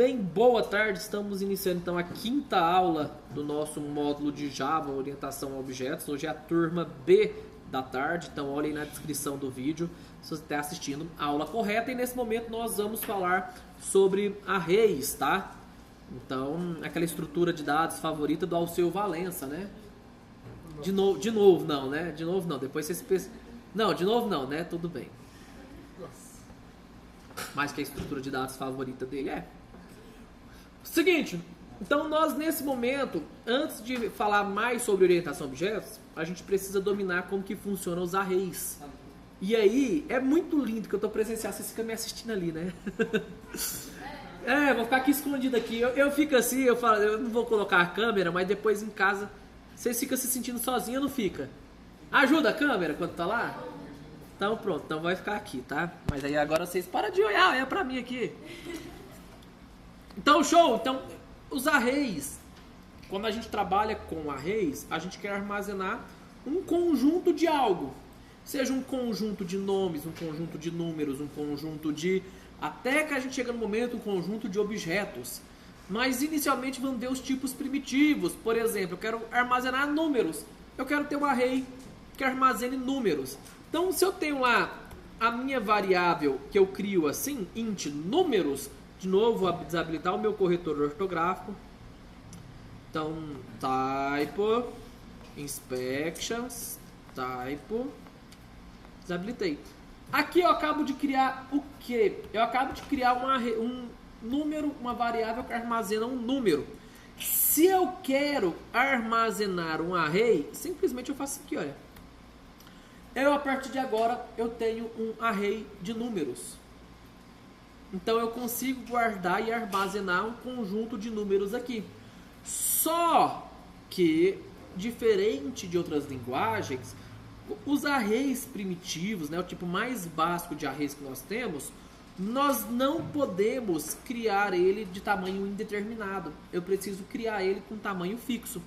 bem? Boa tarde, estamos iniciando então a quinta aula do nosso módulo de Java, orientação a objetos. Hoje é a turma B da tarde, então olhem na descrição do vídeo se você está assistindo a aula correta. E nesse momento nós vamos falar sobre arrays, tá? Então, aquela estrutura de dados favorita do Alceu Valença, né? De novo não, né? De novo não, depois vocês... Não, de novo não, né? Tudo bem. Mas que a estrutura de dados favorita dele é. Seguinte, então nós nesse momento, antes de falar mais sobre orientação a objetos, a gente precisa dominar como que funcionam os arrays. E aí, é muito lindo que eu tô presenciando, vocês ficam me assistindo ali, né? Vou ficar aqui escondido aqui. Eu fico assim, eu falo, eu não vou colocar a câmera, mas depois em casa vocês ficam se sentindo sozinhos, não fica? Ajuda a câmera quando tá lá? Então pronto, então vai ficar aqui, tá? Mas aí agora vocês param de olhar, olha pra mim aqui. Então show! Então os arrays, quando a gente trabalha com arrays, a gente quer armazenar um conjunto de algo. Seja um conjunto de nomes, um conjunto de números, um conjunto de... Até que a gente chega no momento, um conjunto de objetos. Mas inicialmente vamos ver os tipos primitivos. Por exemplo, eu quero armazenar números. Eu quero ter um array que armazene números. Então, se eu tenho lá a minha variável que eu crio assim, int números, de novo vou desabilitar o meu corretor ortográfico. Então, typo, inspections, typo, desabilitei. Aqui eu acabo de criar o quê? Eu acabo de criar um número, uma variável que armazena um número. Se eu quero armazenar um array, simplesmente eu faço aqui, olha. A partir de agora, eu tenho um array de números. Então, eu consigo guardar e armazenar um conjunto de números aqui. Só que, diferente de outras linguagens, os arrays primitivos, né, o tipo mais básico de arrays que nós temos, nós não podemos criar ele de tamanho indeterminado. Eu preciso criar ele com tamanho fixo.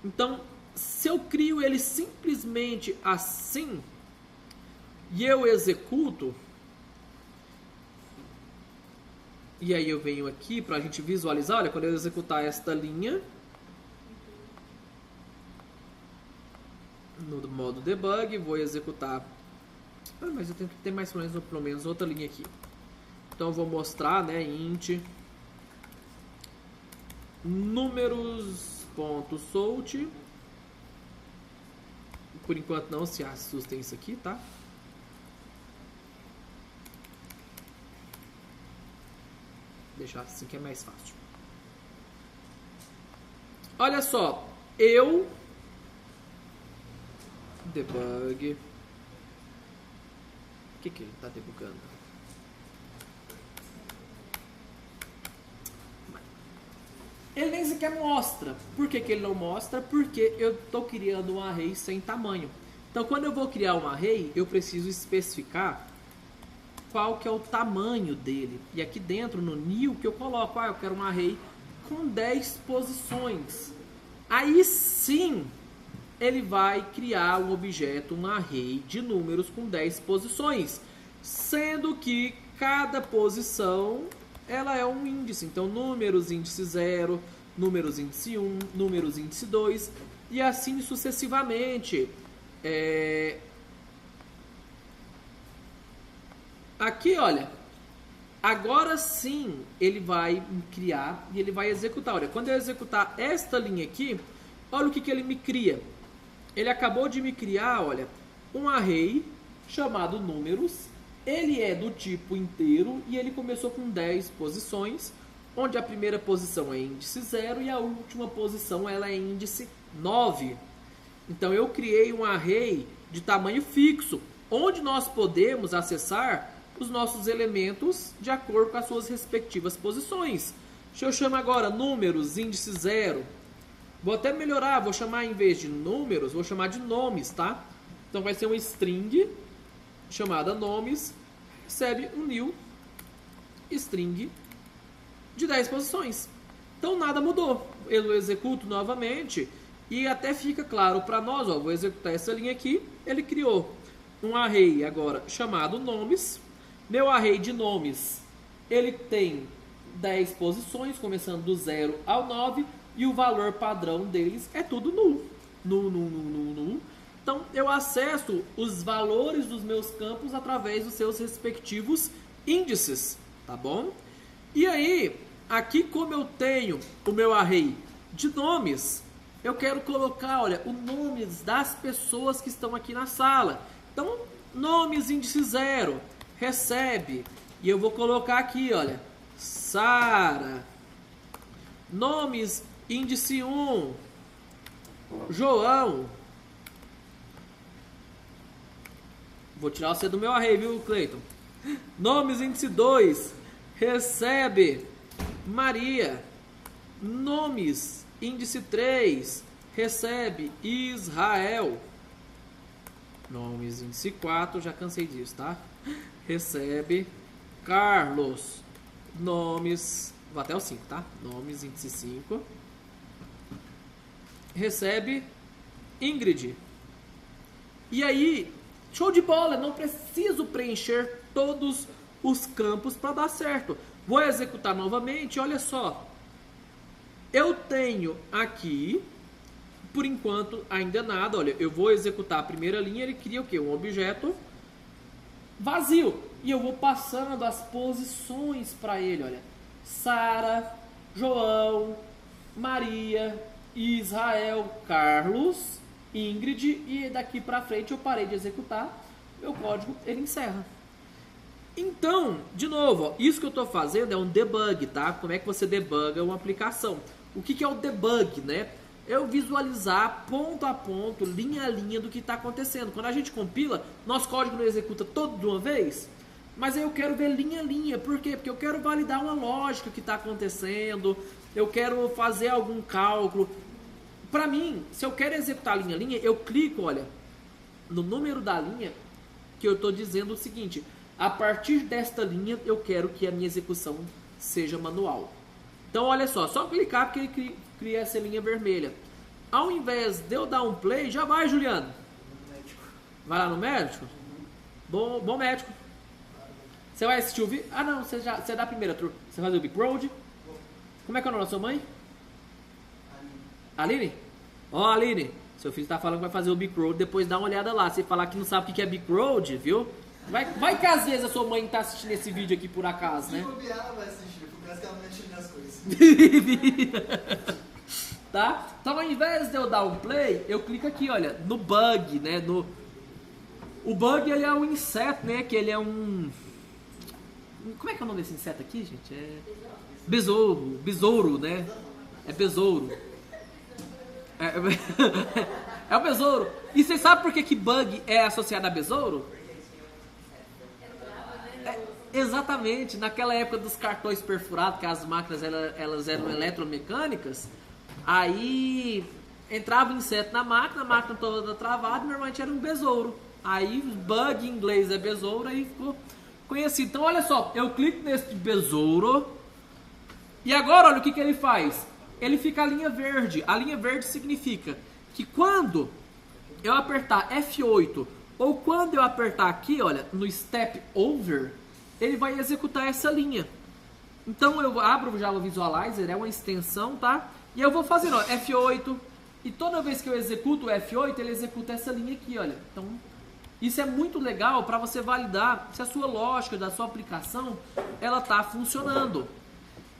Então, se eu crio ele simplesmente assim e eu executo, e aí eu venho aqui para a gente visualizar, olha, quando eu executar esta linha no modo debug, vou executar, mas eu tenho que ter mais ou menos, pelo menos outra linha aqui. Então eu vou mostrar, né, int números.sort. Por enquanto não se assustem isso aqui, tá? Deixar assim que é mais fácil. Olha só, eu debug. O que ele está debugando? Ele nem sequer mostra. Por que ele não mostra? Porque eu estou criando um array sem tamanho. Então, quando eu vou criar um array, eu preciso especificar qual que é o tamanho dele. E aqui dentro, no new, que eu coloco, eu quero um array com 10 posições. Aí sim, ele vai criar um objeto, um array de números com 10 posições. Sendo que cada posição... ela é um índice, então números índice 0, números índice 1, números índice 2 e assim sucessivamente. Aqui, olha, agora sim ele vai criar e ele vai executar. Olha, quando eu executar esta linha aqui, olha o que ele me cria. Ele acabou de me criar, olha, um array chamado números. Ele é do tipo inteiro e ele começou com 10 posições, onde a primeira posição é índice 0 e a última posição ela é índice 9. Então eu criei um array de tamanho fixo, onde nós podemos acessar os nossos elementos de acordo com as suas respectivas posições. Se eu chamo agora números índice 0, vou até melhorar, vou chamar em vez de números, vou chamar de nomes, tá? Então vai ser um string chamada nomes, recebe um new string de 10 posições. Então nada mudou. Eu executo novamente e até fica claro para nós, ó, vou executar essa linha aqui, ele criou um array agora chamado nomes. Meu array de nomes, ele tem 10 posições, começando do 0 ao 9, e o valor padrão deles é tudo nulo. Nulo. Então, eu acesso os valores dos meus campos através dos seus respectivos índices, tá bom? E aí, aqui como eu tenho o meu array de nomes, eu quero colocar, olha, os nomes das pessoas que estão aqui na sala. Então, nomes índice 0, recebe, e eu vou colocar aqui, olha, Sara. Nomes índice 1, João. Vou tirar você do meu array, viu, Cleiton? Nomes índice 2, recebe Maria. Nomes índice 3, recebe Israel. Nomes índice 4, já cansei disso, tá? Recebe Carlos. Nomes, vou até o 5, tá? Nomes índice 5, recebe Ingrid. E aí, show de bola, não preciso preencher todos os campos para dar certo. Vou executar novamente, olha só. Eu tenho aqui, por enquanto, ainda nada. Olha, eu vou executar a primeira linha, ele cria o quê? Um objeto vazio. E eu vou passando as posições para ele, olha. Sara, João, Maria, Israel, Carlos, Ingrid, e daqui para frente eu parei de executar, meu código ele encerra. Então, de novo, ó, isso que eu estou fazendo é um debug, tá? Como é que você debuga uma aplicação? O que é o debug, né? Eu visualizar ponto a ponto, linha a linha do que está acontecendo. Quando a gente compila, nosso código não executa todo de uma vez, mas aí eu quero ver linha a linha. Por quê? Porque eu quero validar uma lógica que está acontecendo, eu quero fazer algum cálculo. Para mim, se eu quero executar linha a linha, eu clico, olha, no número da linha, que eu estou dizendo o seguinte: a partir desta linha, eu quero que a minha execução seja manual. Então, olha só clicar porque ele cria essa linha vermelha. Ao invés de eu dar um play, já vai, Juliano. Vai lá no médico? Bom médico. Você vai assistir o vídeo? Ah, não, você é da primeira turma. Você vai fazer o Big Road? Como é que é o nome da sua mãe? Aline? Ó, Aline, seu filho está falando que vai fazer o Big Road, depois dá uma olhada lá. Se falar que não sabe o que é Big Road, viu? Vai que às vezes a sua mãe está assistindo esse vídeo aqui por acaso, né? Se ela vai assistir, por causa que ela mexe nas coisas. Tá? Então, ao invés de eu dar um play, eu clico aqui, olha, no bug, né? O bug, ele é um inseto, né? Que ele é um... Como é que é o nome desse inseto aqui, gente? É... Besouro, né? É besouro. É o besouro. E você sabe por que bug é associado a besouro? Exatamente. Naquela época dos cartões perfurados, que as máquinas elas eram eletromecânicas, aí entrava o inseto na máquina, a máquina toda travada, normalmente era um besouro. Aí bug em inglês é besouro, aí ficou conhecido. Então olha só, eu clico nesse besouro e agora olha o que ele faz. Ele fica a linha verde. A linha verde significa que quando eu apertar F8 ou quando eu apertar aqui, olha, no Step Over, ele vai executar essa linha. Então eu abro o Java Visualizer, é uma extensão, tá? E eu vou fazendo, ó, F8, e toda vez que eu executo o F8, ele executa essa linha aqui, olha. Então, isso é muito legal para você validar se a sua lógica da sua aplicação, ela tá funcionando.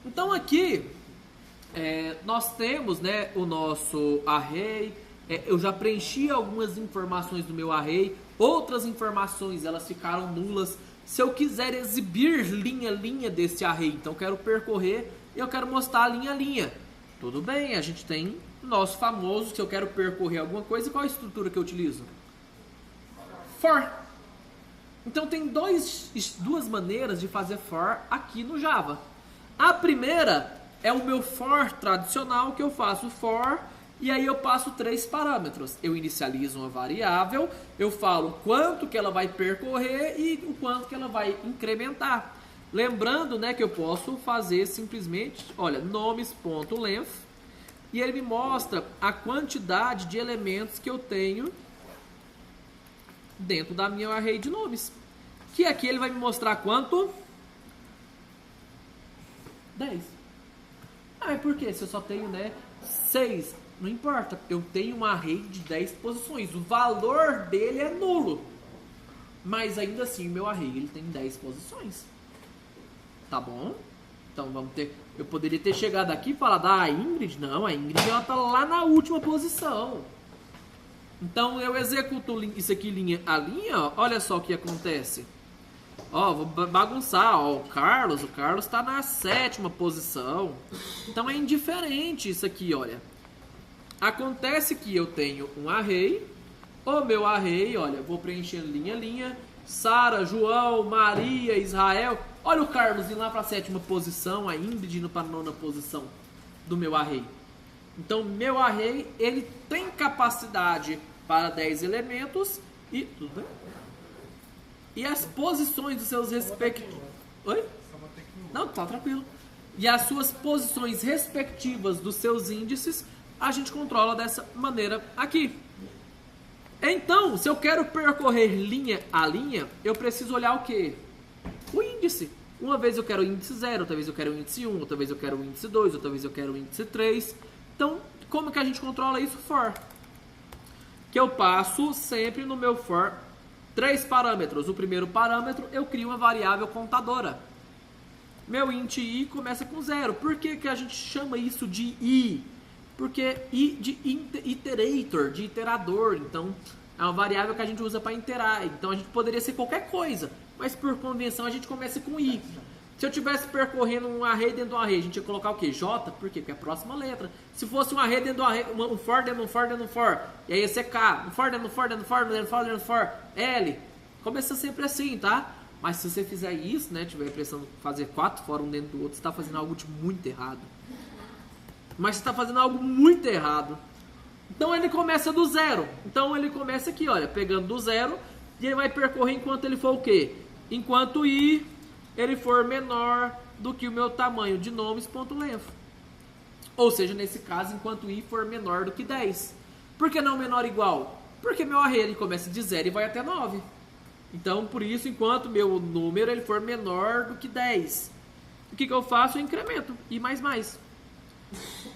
Então aqui, nós temos, né, o nosso array. Eu já preenchi algumas informações do meu array, outras informações elas ficaram nulas. Se eu quiser exibir linha a linha desse array, então eu quero percorrer e eu quero mostrar linha a linha. Tudo bem, a gente tem o nosso famoso, se eu quero percorrer alguma coisa, qual a estrutura que eu utilizo? For. Então tem duas maneiras de fazer for aqui no Java. A primeira é o meu for tradicional, que eu faço for e aí eu passo 3 parâmetros. Eu inicializo uma variável, eu falo quanto que ela vai percorrer e o quanto que ela vai incrementar. Lembrando, né, que eu posso fazer simplesmente, olha, nomes.length, e ele me mostra a quantidade de elementos que eu tenho dentro da minha array de nomes. Que aqui ele vai me mostrar quanto? 10. Ah, mas por quê? Se eu só tenho, né, 6, não importa. Eu tenho um array de 10 posições. O valor dele é nulo. Mas ainda assim, o meu array ele tem 10 posições. Tá bom? Então vamos ter... Eu poderia ter chegado aqui e falado, a Ingrid, não, a Ingrid ela tá lá na última posição. Então eu executo isso aqui linha a linha, ó, olha só o que acontece. Ó, vou bagunçar, ó, o Carlos tá na 7ª posição. Então é indiferente isso aqui, olha. Acontece que eu tenho um array, o meu array, olha, vou preencher linha a linha. Sara, João, Maria, Israel. Olha o Carlos indo lá para a 7ª posição, a Ingrid indo para a 9ª posição do meu array. Então, meu array, ele tem capacidade para 10 elementos e... Tudo bem? E as posições dos seus respectivos... Oi? Não, tá tranquilo. E as suas posições respectivas dos seus índices, a gente controla dessa maneira aqui. Então, se eu quero percorrer linha a linha, eu preciso olhar o quê? O índice. Uma vez eu quero o índice 0, outra vez eu quero o índice 1, outra vez eu quero o índice 2, outra vez eu quero o índice 3. Então, como que a gente controla isso? For. Que eu passo sempre no meu for 3 parâmetros. O primeiro parâmetro, eu crio uma variável contadora. Meu int i começa com 0. Por que que a gente chama isso de i? Porque i de iterator, de iterador. Então, é uma variável que a gente usa para iterar. Então, a gente poderia ser qualquer coisa. Mas, por convenção, a gente começa com i. Se eu estivesse percorrendo um array dentro de um array, a gente ia colocar o quê? J? Por quê? Porque é a próxima letra. Se fosse um array dentro de um array, um for dentro de um for dentro de um for, e aí ia ser K. Um for dentro de um for dentro de um for dentro de um for dentro de um for, L. Começa sempre assim, tá? Mas se você fizer isso, né, tiver pensando em fazer 4 for um dentro do outro, você está fazendo algo de muito errado. Mas você está fazendo algo muito errado. Então ele começa do 0. Então ele começa aqui, olha, pegando do 0, e ele vai percorrer enquanto ele for o quê? Enquanto i ele for menor do que o meu tamanho de nomes.length. Ou seja, nesse caso, enquanto i for menor do que 10. Por que não menor ou igual? Porque meu array ele começa de 0 e vai até 9. Então, por isso, enquanto meu número ele for menor do que 10. O que eu faço? Eu incremento. I mais mais.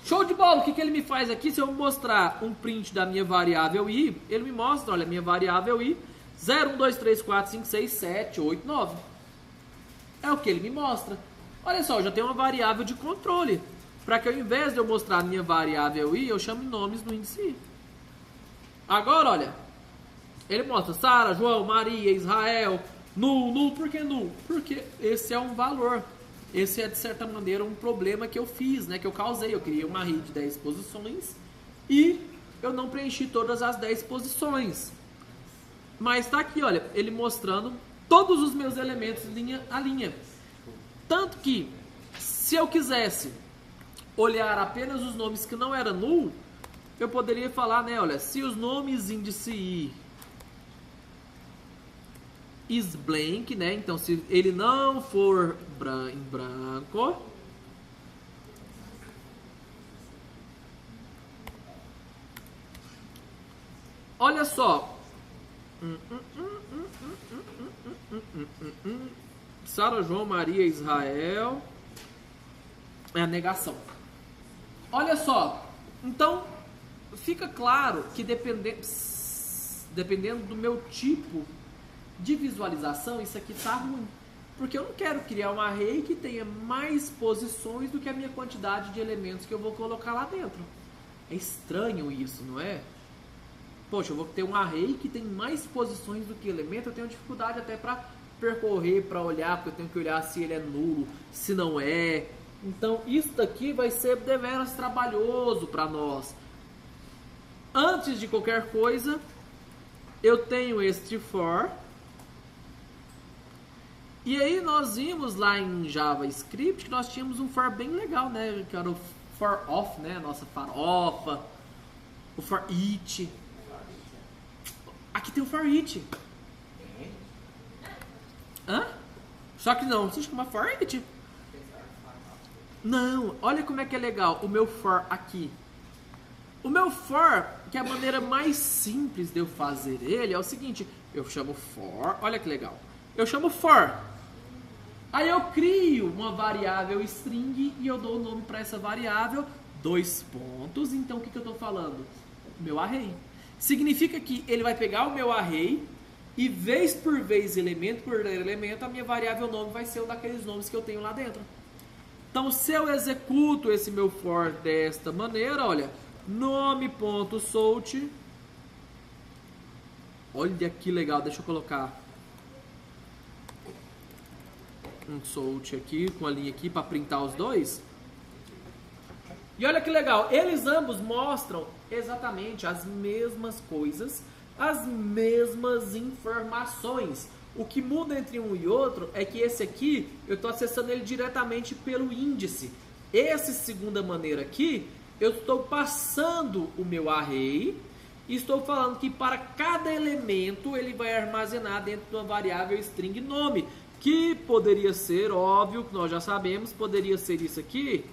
Show de bola! O que ele me faz aqui? Se eu mostrar um print da minha variável i, ele me mostra, olha, minha variável i, 0, 1, 2, 3, 4, 5, 6, 7, 8, 9. É o que ele me mostra. Olha só, eu já tenho uma variável de controle. Para que ao invés de eu mostrar a minha variável i, eu chame nomes no índice i. Agora, olha, ele mostra Sara, João, Maria, Israel, null, null. Por que null? Porque esse é um valor. Esse é, de certa maneira, um problema que eu fiz, né? Que eu causei. Eu criei uma array de 10 posições e eu não preenchi todas as 10 posições. Mas está aqui, olha, ele mostrando todos os meus elementos linha a linha. Tanto que, se eu quisesse olhar apenas os nomes que não eram null, eu poderia falar, né, olha, se os nomes índice i is blank, né, então se ele não for em branco, olha só, Sara, João, Maria, Israel, é a negação. Olha só, então fica claro que dependendo do meu tipo de visualização, isso aqui tá ruim. Porque eu não quero criar um array que tenha mais posições do que a minha quantidade de elementos que eu vou colocar lá dentro. É estranho isso, não é? Poxa, eu vou ter um array que tem mais posições do que elemento, eu tenho dificuldade até para percorrer, para olhar, porque eu tenho que olhar se ele é nulo, se não é. Então, isso daqui vai ser deveras trabalhoso para nós. Antes de qualquer coisa, eu tenho este for. E aí nós vimos lá em JavaScript que nós tínhamos um for bem legal, né? Que era o for off, né? Nossa farofa. O for each. Aqui tem o for each. Hã? Só que não, se chama for each. Não, olha como é que é legal o meu for aqui. O meu for, que é a maneira mais simples de eu fazer ele, é o seguinte. Eu chamo for, olha que legal. Eu chamo for. Aí eu crio uma variável string e eu dou o nome para essa variável, 2 pontos. Então o que eu estou falando? Meu array. Significa que ele vai pegar o meu array e vez por vez, elemento por elemento, a minha variável nome vai ser um daqueles nomes que eu tenho lá dentro. Então se eu executo esse meu for desta maneira, olha, nome.sort. Olha que legal, deixa eu colocar um sort aqui, com a linha aqui para printar os dois. E olha que legal, eles ambos mostram exatamente as mesmas coisas, as mesmas informações. O que muda entre um e outro é que esse aqui, eu estou acessando ele diretamente pelo índice. Essa segunda maneira aqui, eu estou passando o meu array e estou falando que para cada elemento ele vai armazenar dentro de uma variável string nome, que poderia ser, óbvio, que nós já sabemos, poderia ser isso aqui,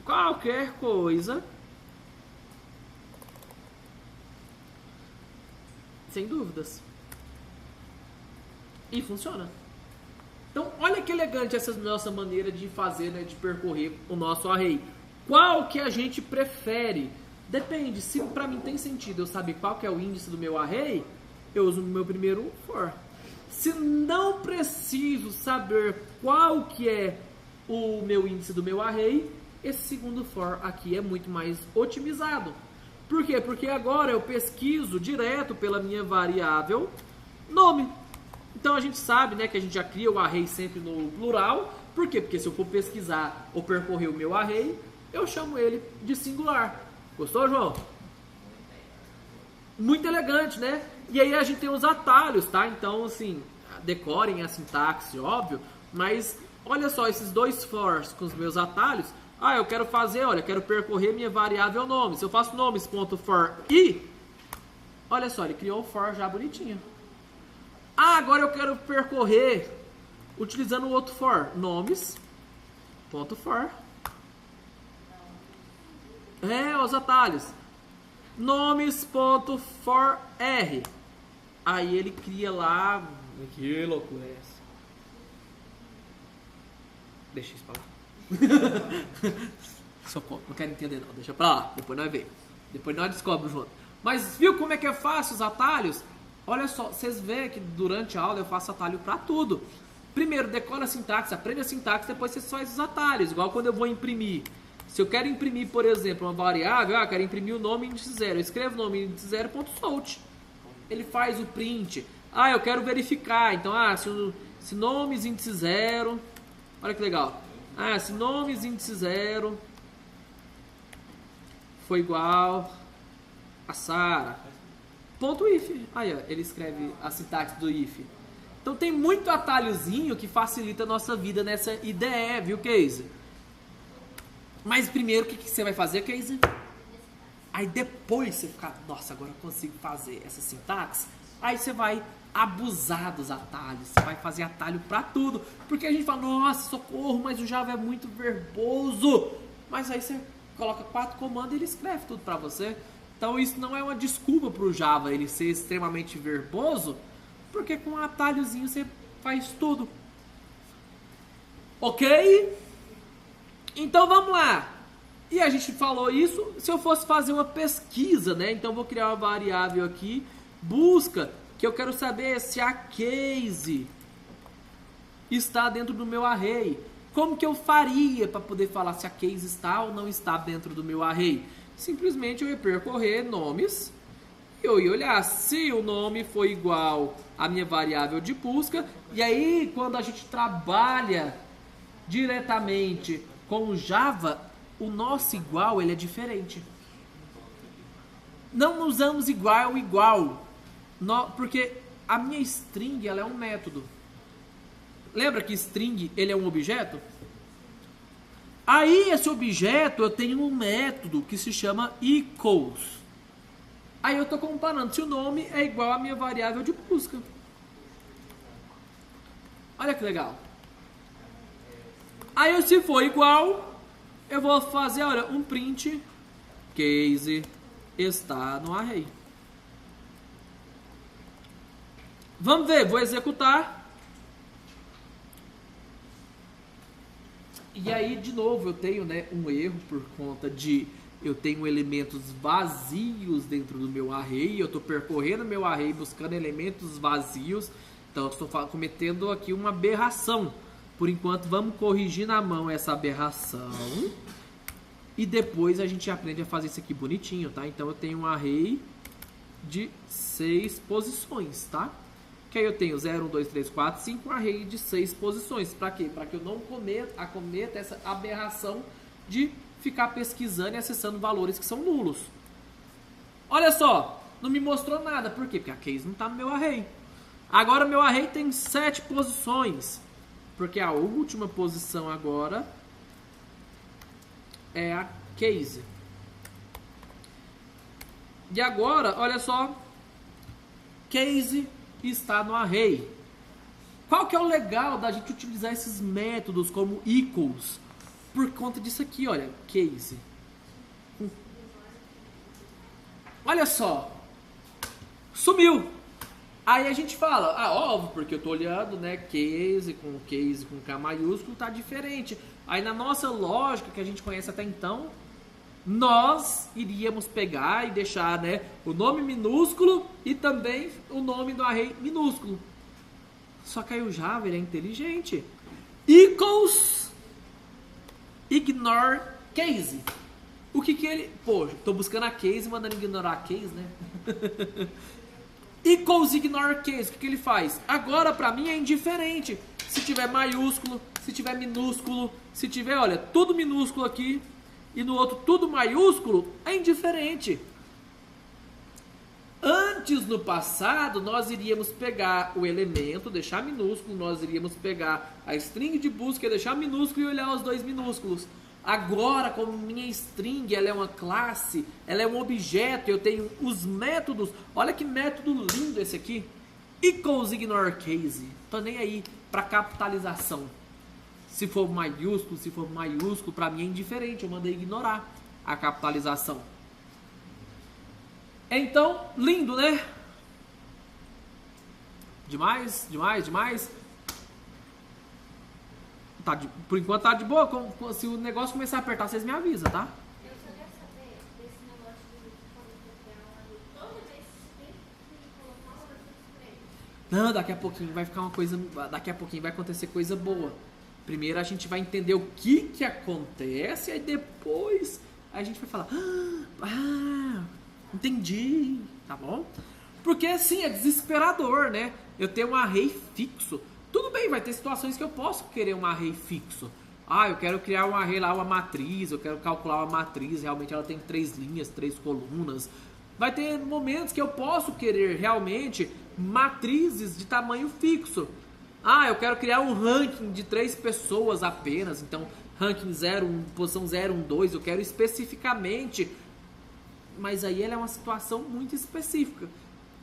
qualquer coisa, sem dúvidas. E funciona. Então, olha que elegante essa nossa maneira de fazer, né, de percorrer o nosso array. Qual que a gente prefere? Depende. Se para mim tem sentido eu saber qual que é o índice do meu array, eu uso o meu primeiro for. Se não preciso saber qual que é o meu índice do meu array, esse segundo for aqui é muito mais otimizado. Por quê? Porque agora eu pesquiso direto pela minha variável nome. Então a gente sabe, né, que a gente já cria o array sempre no plural. Por quê? Porque se eu for pesquisar ou percorrer o meu array, eu chamo ele de singular. Gostou, João? Muito elegante, né? E aí a gente tem os atalhos, tá? Então, assim, decorem a sintaxe, óbvio. Mas olha só, esses dois fors com os meus atalhos. Ah, eu quero fazer, olha, quero percorrer minha variável nome. Se eu faço nomes.for i, olha só, ele criou o for já bonitinho. Ah, agora eu quero percorrer utilizando o outro for, nomes.for. Os atalhos. Nomes.for r. Aí ele cria lá. Que loucura é essa? Deixa isso pra lá. Socorro, não quero entender não, deixa pra lá, depois nós vemos. Depois nós descobrimos junto. Mas viu como é que é fácil os atalhos? Olha só, vocês veem que durante a aula eu faço atalho pra tudo. Primeiro, decora a sintaxe, aprende a sintaxe, depois você faz os atalhos. Igual quando eu vou imprimir. Se eu quero imprimir, por exemplo, uma variável, quero imprimir o nome índice 0. Eu escrevo o nome índice 0.salt. Ele faz o print. Eu quero verificar. Então, se nomes índice 0. Olha que legal. Se nomes índice 0 foi igual a Sara. Ponto if. Aí, ó, ele escreve a sintaxe do if. Então tem muito atalhozinho que facilita a nossa vida nessa IDE, viu, Casey? Mas primeiro, o que você vai fazer, Casey? Aí depois você fica, nossa, agora eu consigo fazer essa sintaxe. Aí você vai abusar dos atalhos, você vai fazer atalho pra tudo. Porque a gente fala, nossa, socorro, mas o Java é muito verboso. Mas aí você coloca 4 comandos e ele escreve tudo pra você. Então isso não é uma desculpa pro Java ele ser extremamente verboso, porque com um atalhozinho você faz tudo. Ok? Então vamos lá. E a gente falou isso, se eu fosse fazer uma pesquisa, né? Então eu vou criar uma variável aqui, busca, que eu quero saber se a case está dentro do meu array. Como que eu faria para poder falar se a case está ou não está dentro do meu array? Simplesmente eu ia percorrer nomes e eu ia olhar se o nome foi igual à minha variável de busca. E aí, quando a gente trabalha diretamente com o Java, o nosso igual ele é diferente. Não usamos igual, porque a minha string ela é um método. Lembra que string ele é um objeto? Aí esse objeto eu tenho um método que se chama equals. Aí eu estou comparando se o nome é igual à minha variável de busca. Olha que legal. Aí se for igual, eu vou fazer, olha, um print case está no array. Vamos ver, vou executar. E aí, de novo, eu tenho, né, um erro por conta de eu tenho elementos vazios dentro do meu array, eu estou percorrendo meu array buscando elementos vazios, então eu estou cometendo aqui uma aberração. Por enquanto, vamos corrigir na mão essa aberração e depois a gente aprende a fazer isso aqui bonitinho, tá? Então eu tenho um array de 6 posições, tá? Que aí eu tenho 0, 1, 2, 3, 4, 5, um array de 6 posições. Para quê? Para que eu não cometa essa aberração de ficar pesquisando e acessando valores que são nulos. Olha só, não me mostrou nada. Por quê? Porque a case não está no meu array. Agora meu array tem 7 posições. Porque a última posição agora é a case. E agora, olha só, case está no array. Qual que é o legal da gente utilizar esses métodos como equals? Por conta disso aqui, olha, case. Olha só, sumiu. Aí a gente fala, óbvio, porque eu tô olhando, né, case com K maiúsculo tá diferente. Aí na nossa lógica que a gente conhece até então, nós iríamos pegar e deixar, né, o nome minúsculo e também o nome do array minúsculo. Só que aí o Java, ele é inteligente. Equals ignore case. O que ele... Pô, tô buscando a case, mandando ignorar a case, né? Equals ignore case. O que ele faz? Agora pra mim é indiferente. Se tiver maiúsculo, se tiver minúsculo, se tiver, olha, tudo minúsculo aqui e no outro tudo maiúsculo, é indiferente. Antes, no passado, nós iríamos pegar o elemento, deixar minúsculo, nós iríamos pegar a string de busca, deixar minúsculo e olhar os dois minúsculos. Agora, como minha string ela é uma classe, ela é um objeto, eu tenho os métodos. Olha que método lindo esse aqui. Equals ignore case. Tô nem aí para capitalização. Se for maiúsculo, para mim é indiferente. Eu mandei ignorar a capitalização. Então, lindo, né? Demais, demais, demais. Por enquanto tá de boa. Se o negócio começar a apertar, vocês me avisam, tá? Eu só quero saber desse negócio de quando copiar um toda vez tem que colocar uma coisa diferente. Não, daqui a pouquinho vai ficar uma coisa. Daqui a pouquinho vai acontecer coisa boa. Primeiro a gente vai entender o que acontece, aí depois a gente vai falar. Entendi, tá bom? Porque assim, é desesperador, né? Eu tenho um array fixo. Tudo bem, vai ter situações que eu posso querer um array fixo. Eu quero criar um array lá, uma matriz, eu quero calcular uma matriz, realmente ela tem 3 linhas, 3 colunas. Vai ter momentos que eu posso querer realmente matrizes de tamanho fixo. Eu quero criar um ranking de 3 pessoas apenas, então ranking 0, posição 0, 1, 2, eu quero especificamente. Mas aí ela é uma situação muito específica.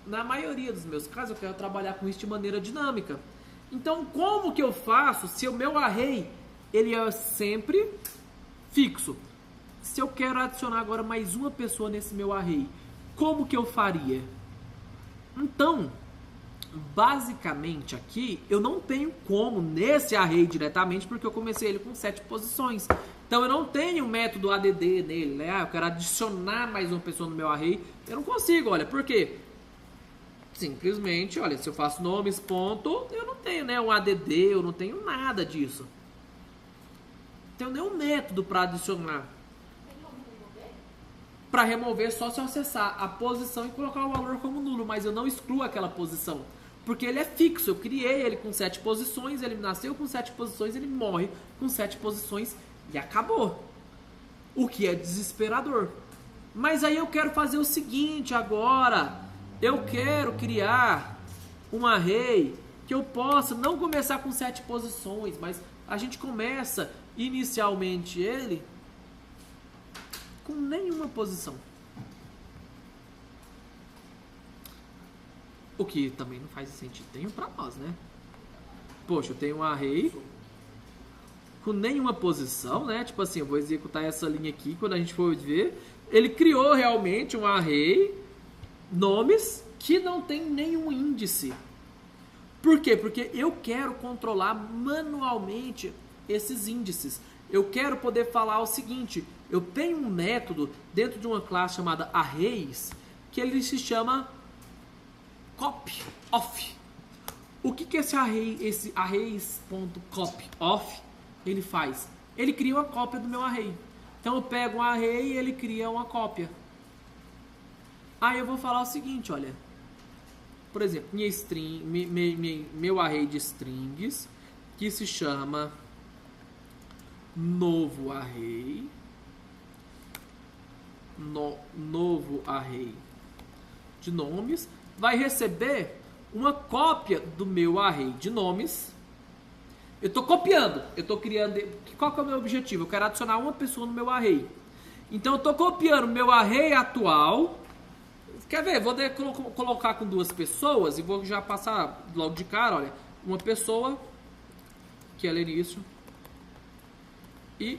Na maioria dos meus casos eu quero trabalhar com isso de maneira dinâmica. Então como que eu faço se o meu array ele é sempre fixo? Se eu quero adicionar agora mais uma pessoa nesse meu array, como que eu faria? Então, basicamente aqui eu não tenho como nesse array diretamente porque eu comecei ele com 7 posições. Então eu não tenho um método ADD nele, né? Eu quero adicionar mais uma pessoa no meu array. Eu não consigo, olha, por quê? Simplesmente, olha, se eu faço nomes, ponto, eu não tenho, né, um ADD, eu não tenho nada disso. Não tenho nenhum método para adicionar. Tem como remover? Para remover só se eu acessar a posição e colocar o valor como nulo, mas eu não excluo aquela posição. Porque ele é fixo, eu criei ele com 7 posições, ele nasceu com 7 posições, ele morre com 7 posições e acabou. O que é desesperador. Mas aí eu quero fazer o seguinte agora. Eu quero criar um array que eu possa não começar com 7 posições, mas a gente começa inicialmente ele com nenhuma posição. O que também não faz sentido nenhum para nós, né? Poxa, eu tenho um array com nenhuma posição, né? Tipo assim, eu vou executar essa linha aqui, quando a gente for ver, ele criou realmente um array nomes que não tem nenhum índice. Por quê? Porque eu quero controlar manualmente esses índices. eu quero poder falar o seguinte, eu tenho um método dentro de uma classe chamada arrays, que ele se chama copyof. O que esse arrays.copyof ele faz? Ele cria uma cópia do meu array. Então eu pego um array e ele cria uma cópia. Aí eu vou falar o seguinte, olha. Por exemplo, meu array de strings, que se chama novo array. Novo array de nomes, vai receber uma cópia do meu array de nomes. Eu estou copiando, eu estou criando. Qual que é o meu objetivo? Eu quero adicionar uma pessoa no meu array. Então eu estou copiando o meu array atual. Quer ver? Vou colocar com duas pessoas e vou já passar logo de cara, olha. Uma pessoa, que é Lenício. E...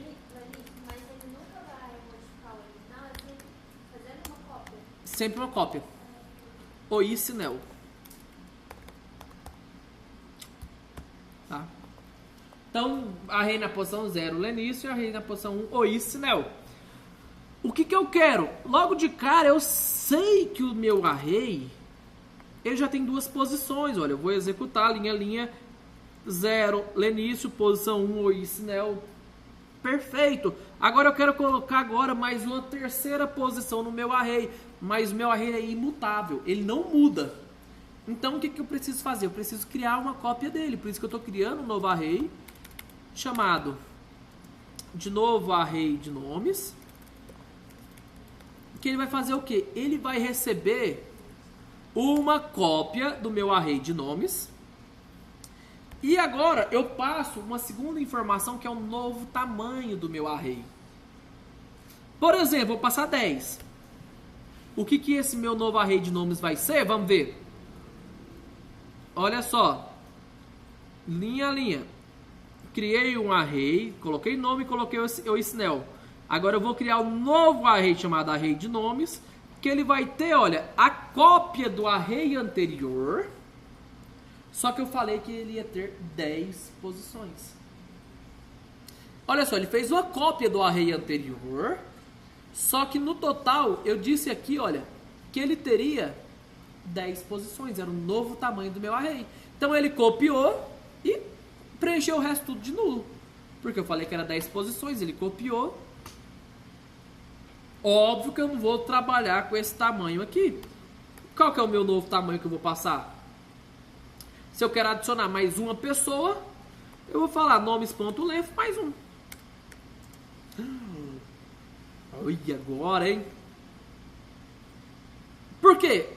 Mas ele nunca vai modificar o original, é sempre fazendo uma cópia. sempre uma cópia. Oicinel. Tá? Então, array na posição 0, Lenício, e array na posição 1, Oicinel. O que eu quero? Logo de cara, eu sei que o meu array, ele já tem duas posições. Olha, eu vou executar linha, 0, Lenício, posição 1, Oicinel. Perfeito. Agora eu quero colocar agora mais uma terceira posição no meu array. Mas o meu array é imutável, ele não muda. Então o que eu preciso fazer? Eu preciso criar uma cópia dele. Por isso que eu estou criando um novo array chamado de novo array de nomes. Que ele vai fazer o quê? Ele vai receber uma cópia do meu array de nomes. E agora eu passo uma segunda informação que é o novo tamanho do meu array. Por exemplo, vou passar 10. O que esse meu novo array de nomes vai ser? Vamos ver. Olha só. Linha. Criei um array, coloquei nome e coloquei o Oicinel. Agora eu vou criar um novo array chamado array de nomes, que ele vai ter, olha, a cópia do array anterior. Só que eu falei que ele ia ter 10 posições. Olha só, ele fez uma cópia do array anterior. Só que no total, eu disse aqui, olha, que ele teria 10 posições. Era o novo tamanho do meu array. Então ele copiou e preencheu o resto tudo de nulo. Porque eu falei que era 10 posições, ele copiou. Óbvio que eu não vou trabalhar com esse tamanho aqui. Qual que é o meu novo tamanho que eu vou passar? Se eu quero adicionar mais uma pessoa, eu vou falar nomes.length mais um. Olha agora, hein? Por quê?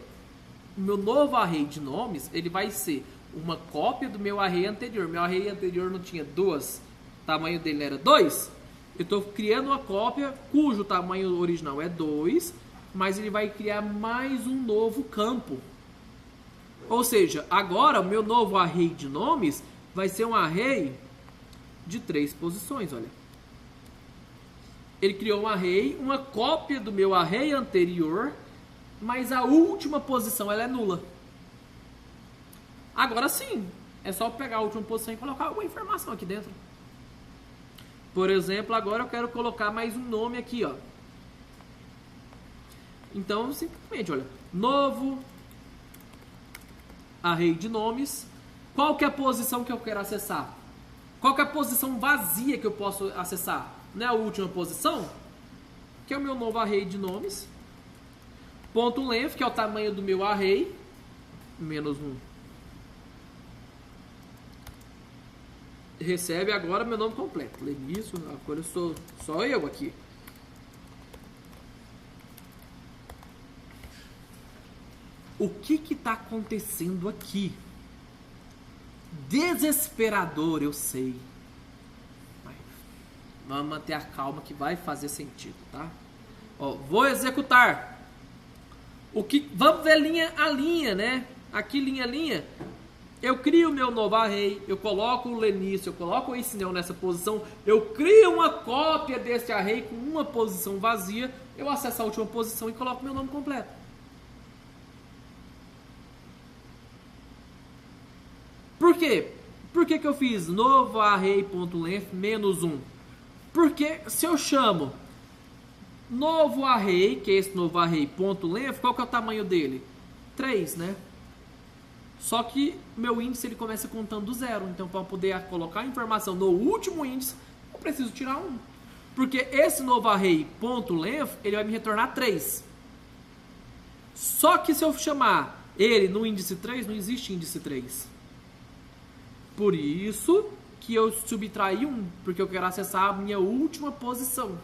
O meu novo array de nomes, ele vai ser uma cópia do meu array anterior. Meu array anterior não tinha duas, o tamanho dele era 2. Eu estou criando uma cópia cujo tamanho original é 2, mas ele vai criar mais um novo campo. Ou seja, agora o meu novo array de nomes vai ser um array de 3 posições, olha. Ele criou um array, uma cópia do meu array anterior, mas a última posição ela é nula. Agora sim, é só pegar a última posição e colocar alguma informação aqui dentro. Por exemplo, agora eu quero colocar mais um nome aqui, ó. Então, simplesmente, olha, novo array de nomes. Qual que é a posição que eu quero acessar? Qual que é a posição vazia que eu posso acessar? Não é a última posição? Que é o meu novo array de nomes. Ponto length, que é o tamanho do meu array. Menos 1. Recebe agora meu nome completo. Lenício, agora eu sou só eu aqui. O que está acontecendo aqui? Desesperador, eu sei. Mas vamos manter a calma que vai fazer sentido, tá? Ó, vou executar. Vamos ver linha a linha, né? Aqui linha a linha. Eu crio o meu novo array, eu coloco o Lenício, eu coloco o Oicinel nessa posição, eu crio uma cópia desse array com uma posição vazia, eu acesso a última posição e coloco meu nome completo. Por quê? Por que eu fiz novo array.length menos 1? Porque se eu chamo novo array, que é esse novo array, ponto length, qual que é o tamanho dele? 3, né? Só que meu índice ele começa contando 0. Então, para poder colocar a informação no último índice, eu preciso tirar 1. Porque esse novo array, ponto length, ele vai me retornar 3. Só que se eu chamar ele no índice 3, não existe índice 3. Por isso que eu subtraí 1, porque eu quero acessar a minha última posição.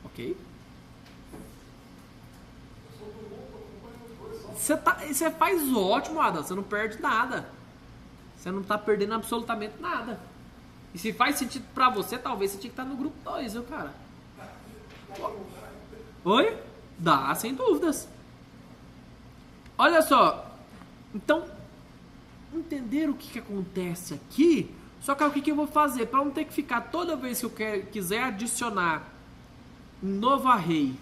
Ok? Você faz ótimo, Adam. Você não perde nada. Você não está perdendo absolutamente nada. E se faz sentido pra você, talvez você tinha que estar no grupo 2, viu, cara? Oi? Dá, sem dúvidas. Olha só. Então, entender o que acontece aqui. Só que o que eu vou fazer? Para não ter que ficar toda vez que eu quiser adicionar um novo array.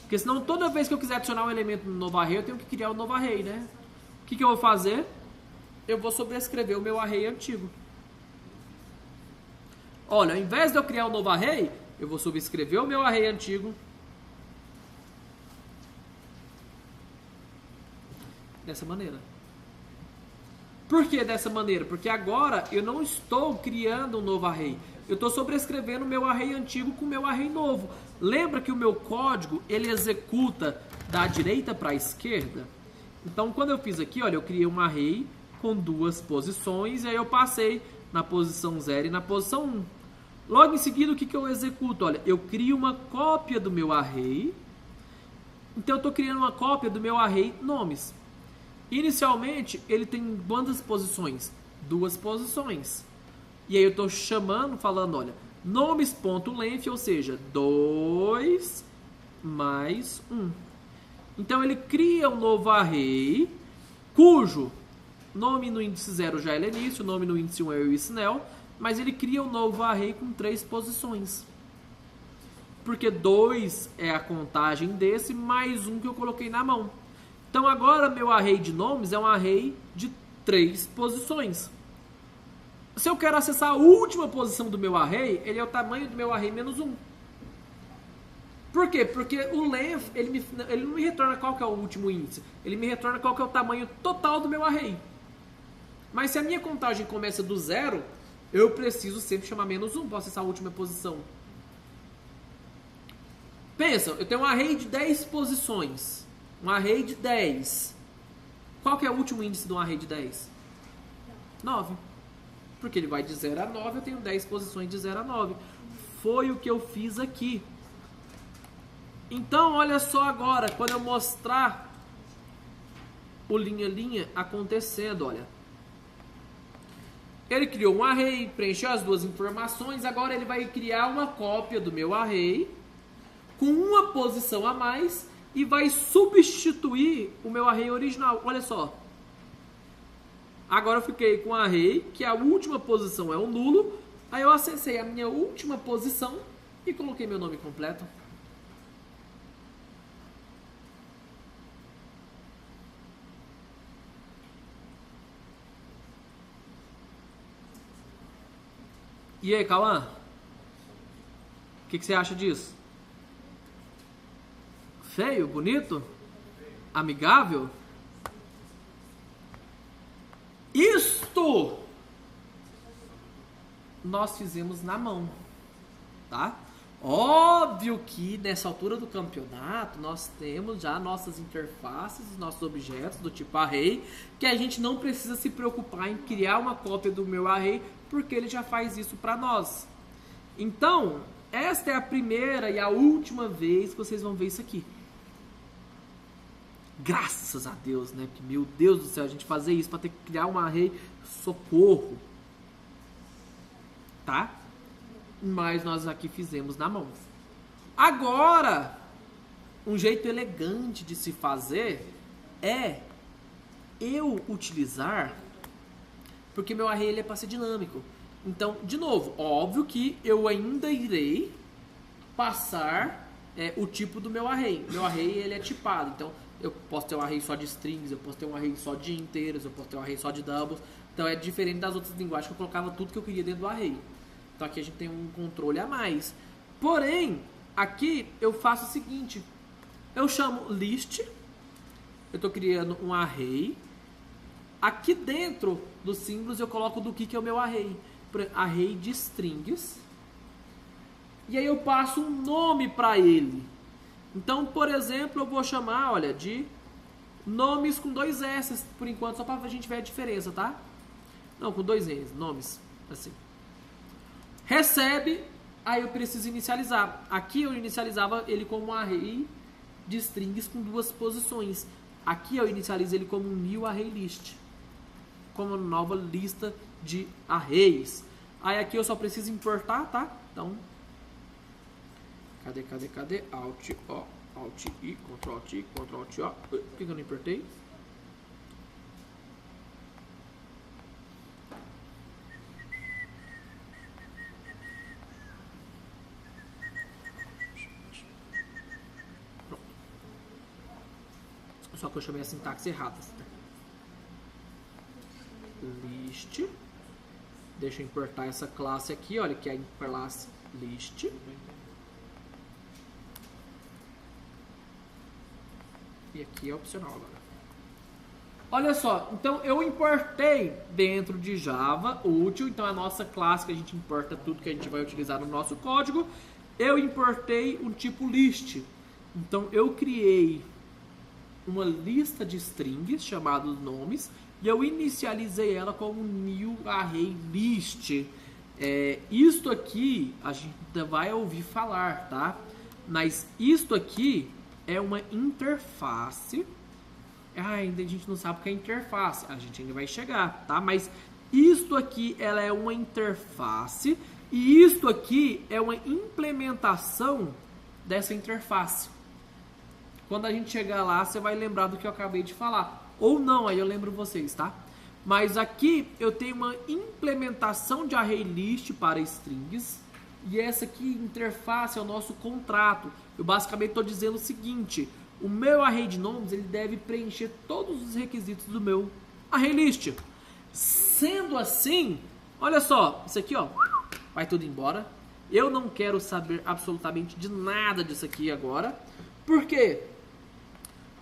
Porque senão toda vez que eu quiser adicionar um elemento no novo array, eu tenho que criar um novo array, né? O que eu vou fazer? Eu vou sobrescrever o meu array antigo. Olha, ao invés de eu criar um novo array, eu vou subscrever o meu array antigo. Dessa maneira. Por que dessa maneira? Porque agora eu não estou criando um novo array. Eu estou sobrescrevendo o meu array antigo com o meu array novo. Lembra que o meu código, ele executa da direita para a esquerda? Então, quando eu fiz aqui, olha, eu criei um array com 2 posições, e aí eu passei na posição 0 e na posição 1. Logo em seguida, o que eu executo? Olha, eu crio uma cópia do meu array. Então, eu estou criando uma cópia do meu array nomes. Inicialmente, ele tem quantas posições? 2 posições. E aí eu estou chamando, falando, olha, nomes.length, ou seja, 2 mais 1. Então, ele cria um novo array, cujo nome no índice 0 já é Lenice, o nome no índice 1 é o Snell, mas ele cria um novo array com 3 posições. Porque 2 é a contagem desse, mais 1 que eu coloquei na mão. Então, agora, meu array de nomes é um array de 3 posições. Se eu quero acessar a última posição do meu array, ele é o tamanho do meu array menos 1. Por quê? Porque o length, ele não me retorna qual que é o último índice. Ele me retorna qual que é o tamanho total do meu array. Mas se a minha contagem começa do 0, eu preciso sempre chamar menos 1 para acessar a última posição. Pensa, eu tenho um array de 10 posições. Um array de 10. Qual que é o último índice de um array de 10? 9. Porque ele vai de 0 a 9, eu tenho 10 posições de 0 a 9. Foi o que eu fiz aqui. Então, olha só agora, quando eu mostrar o linha acontecendo, olha. Ele criou um array, preencheu as 2 informações, agora ele vai criar uma cópia do meu array com uma posição a mais e vai substituir o meu array original. Olha só. Agora eu fiquei com um array que a última posição é o nulo. Aí eu acessei a minha última posição e coloquei meu nome completo. E aí, Cauã? O que você acha disso? Feio? Bonito? Amigável? Isto nós fizemos na mão, tá? Óbvio que nessa altura do campeonato nós temos já nossas interfaces, nossos objetos do tipo array, que a gente não precisa se preocupar em criar uma cópia do meu array, porque ele já faz isso para nós. Então, esta é a primeira e a última vez que vocês vão ver isso aqui. Graças a Deus, né? Porque, meu Deus do céu, a gente fazer isso para ter que criar um array, socorro. Tá? Mas nós aqui fizemos na mão. Agora, um jeito elegante de se fazer é eu utilizar, porque meu array ele é para ser dinâmico. Então, de novo, óbvio que eu ainda irei passar o tipo do meu array. Meu array ele é tipado, então eu posso ter um array só de strings, eu posso ter um array só de inteiros, eu posso ter um array só de doubles, Então é diferente das outras linguagens que eu colocava tudo que eu queria dentro do array. Então aqui a gente tem um controle a mais. Porém, aqui eu faço o seguinte. Eu chamo list. Eu estou criando um array. Aqui dentro dos símbolos eu coloco do que é o meu array. Array de strings. E aí eu passo um nome para ele. Então, por exemplo, eu vou chamar, olha, de nomes com 2 S, por enquanto, só para a gente ver a diferença, tá? Não, com 2 N's, nomes, assim. Recebe, aí eu preciso inicializar. Aqui eu inicializava ele como um array de strings com 2 posições. Aqui eu inicializo ele como um new array list, como uma nova lista de arrays. Aí aqui eu só preciso importar, tá? Então, cadê? Alt, O, Alt, I, Ctrl, T, Ctrl, T, O. Por que eu não importei? Pronto. Só que eu chamei a sintaxe errada. List. Deixa eu importar essa classe aqui, olha, que é a classe list. E aqui é opcional agora. Olha só, então eu importei dentro de Java útil, então a nossa classe que a gente importa tudo que a gente vai utilizar no nosso código, eu importei um tipo list. Então eu criei uma lista de strings chamados nomes e eu inicializei ela como new array list. Isto aqui a gente ainda vai ouvir falar, tá? Mas isto aqui é uma interface. Ainda a gente não sabe o que é interface. A gente ainda vai chegar, tá? Mas isto aqui, ela é uma interface. E isto aqui é uma implementação dessa interface. Quando a gente chegar lá, você vai lembrar do que eu acabei de falar. Ou não, aí eu lembro vocês, tá? Mas aqui eu tenho uma implementação de array list para strings. E essa aqui, interface, é o nosso contrato. Eu basicamente estou dizendo o seguinte: o meu array de nomes ele deve preencher todos os requisitos do meu array list. Sendo assim, olha só, isso aqui ó, vai tudo embora. Eu não quero saber absolutamente de nada disso aqui agora. Por quê?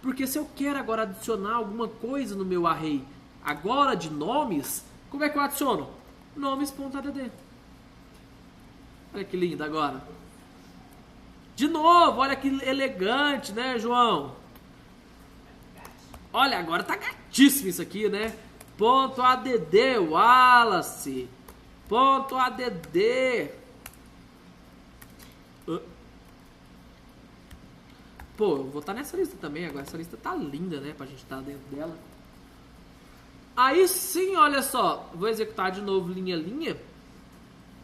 Porque se eu quero agora adicionar alguma coisa no meu array agora de nomes, como é que eu adiciono? Nomes.add. Olha que lindo agora. De novo, olha que elegante, né, João? Olha, agora tá gatíssimo isso aqui, né? .add, Wallace. .add. Pô, eu vou estar nessa lista também agora. Essa lista tá linda, né? Pra gente estar dentro dela. Aí sim, olha só. Vou executar de novo linha.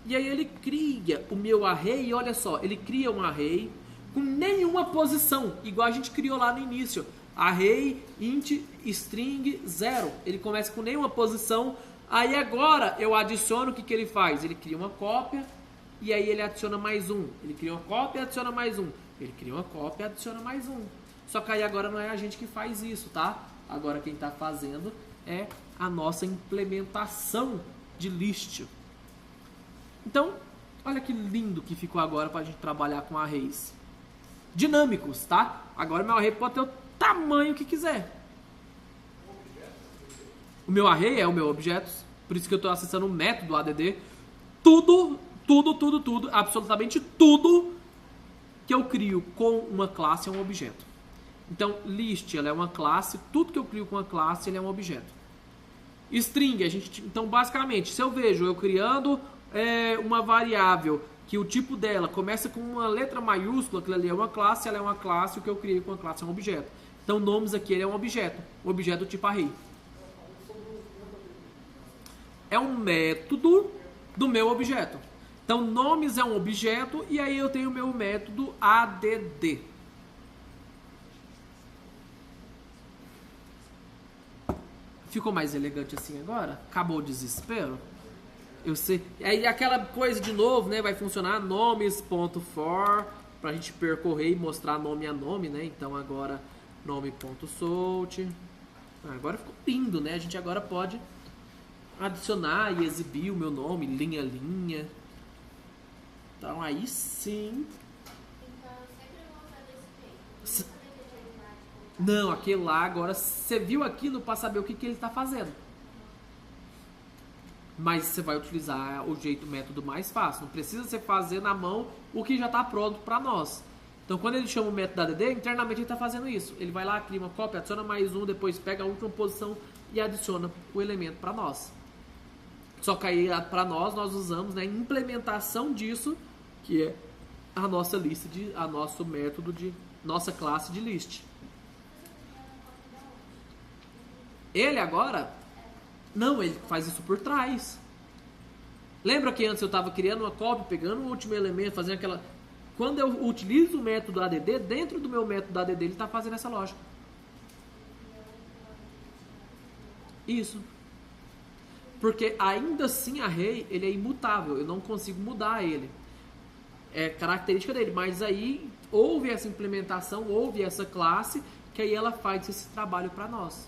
E aí ele cria o meu array, e olha só, ele cria um array com nenhuma posição, igual a gente criou lá no início. Array, int, string, 0. Ele começa com nenhuma posição. Aí agora eu adiciono, o que ele faz? Ele cria uma cópia, e aí ele adiciona mais um. Ele cria uma cópia e adiciona mais um. Ele cria uma cópia e adiciona mais um. Só que aí agora não é a gente que faz isso, tá? Agora quem está fazendo é a nossa implementação de list. Então, olha que lindo que ficou agora para a gente trabalhar com arrays dinâmicos, tá? Agora meu array pode ter o tamanho que quiser. O meu array é o meu objeto, por isso que eu estou acessando o método add. Tudo, absolutamente tudo que eu crio com uma classe é um objeto. Então, list ela é uma classe, tudo que eu crio com uma classe ele é um objeto. String, então basicamente, se eu vejo eu criando uma variável que o tipo dela começa com uma letra maiúscula, aquilo ali é uma classe, ela é uma classe, o que eu criei com a classe é um objeto. Então nomes aqui ele é um objeto do tipo array. É um método do meu objeto. Então nomes é um objeto e aí eu tenho o meu método add. Ficou mais elegante assim agora? Acabou o desespero? Eu sei. Aí aquela coisa de novo, né? Vai funcionar nomes.for pra gente percorrer e mostrar nome a nome, né? Então agora nome.sort. Agora ficou lindo, né? A gente agora pode adicionar e exibir o meu nome, linha a linha. Então aí sim. Então eu sempre vou usar desse jeito. Se- Não vou poder terminar de colocar. Não, aquele lá agora você viu aquilo para saber o que ele está fazendo. Mas você vai utilizar o método mais fácil. Não precisa você fazer na mão o que já está pronto para nós. Então, quando ele chama o método ADD, internamente ele está fazendo isso. Ele vai lá, cria uma cópia, adiciona mais um, depois pega a última posição e adiciona o elemento para nós. Só que aí, para nós usamos, né, a implementação disso, que é a nossa lista, a nosso método de nossa classe de list. Ele agora... Não, ele faz isso por trás. Lembra que antes eu estava criando uma cópia, pegando o último elemento, fazendo aquela... Quando eu utilizo o método ADD, dentro do meu método ADD, ele está fazendo essa lógica. Isso. Porque ainda assim array, ele é imutável. Eu não consigo mudar ele. É característica dele. Mas aí houve essa implementação, houve essa classe, que aí ela faz esse trabalho para nós.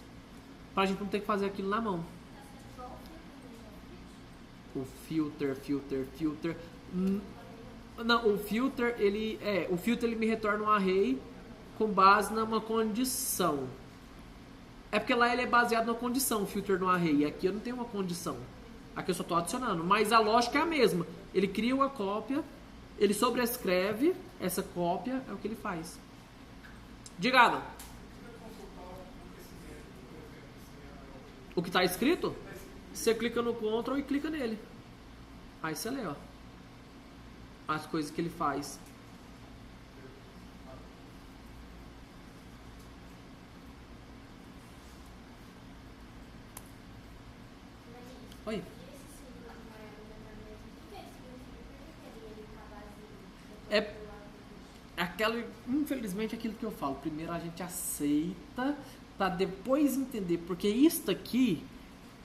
Para a gente não ter que fazer aquilo na mão. O filter. Não, o filter ele me retorna um array com base numa condição. É porque lá ele é baseado na condição, o filter no array. E aqui eu não tenho uma condição. Aqui eu só estou adicionando. Mas a lógica é a mesma. Ele cria uma cópia, ele sobrescreve essa cópia, é o que ele faz. Diga, Adam. O que está escrito? Você clica no Ctrl e clica nele. Aí você lê, ó. As coisas que ele faz. Oi. E esse símbolo que vai alimentar mesmo, o que significa? Por que ele está vazio? É aquela, infelizmente, aquilo que eu falo. Primeiro a gente aceita para depois entender, porque isso aqui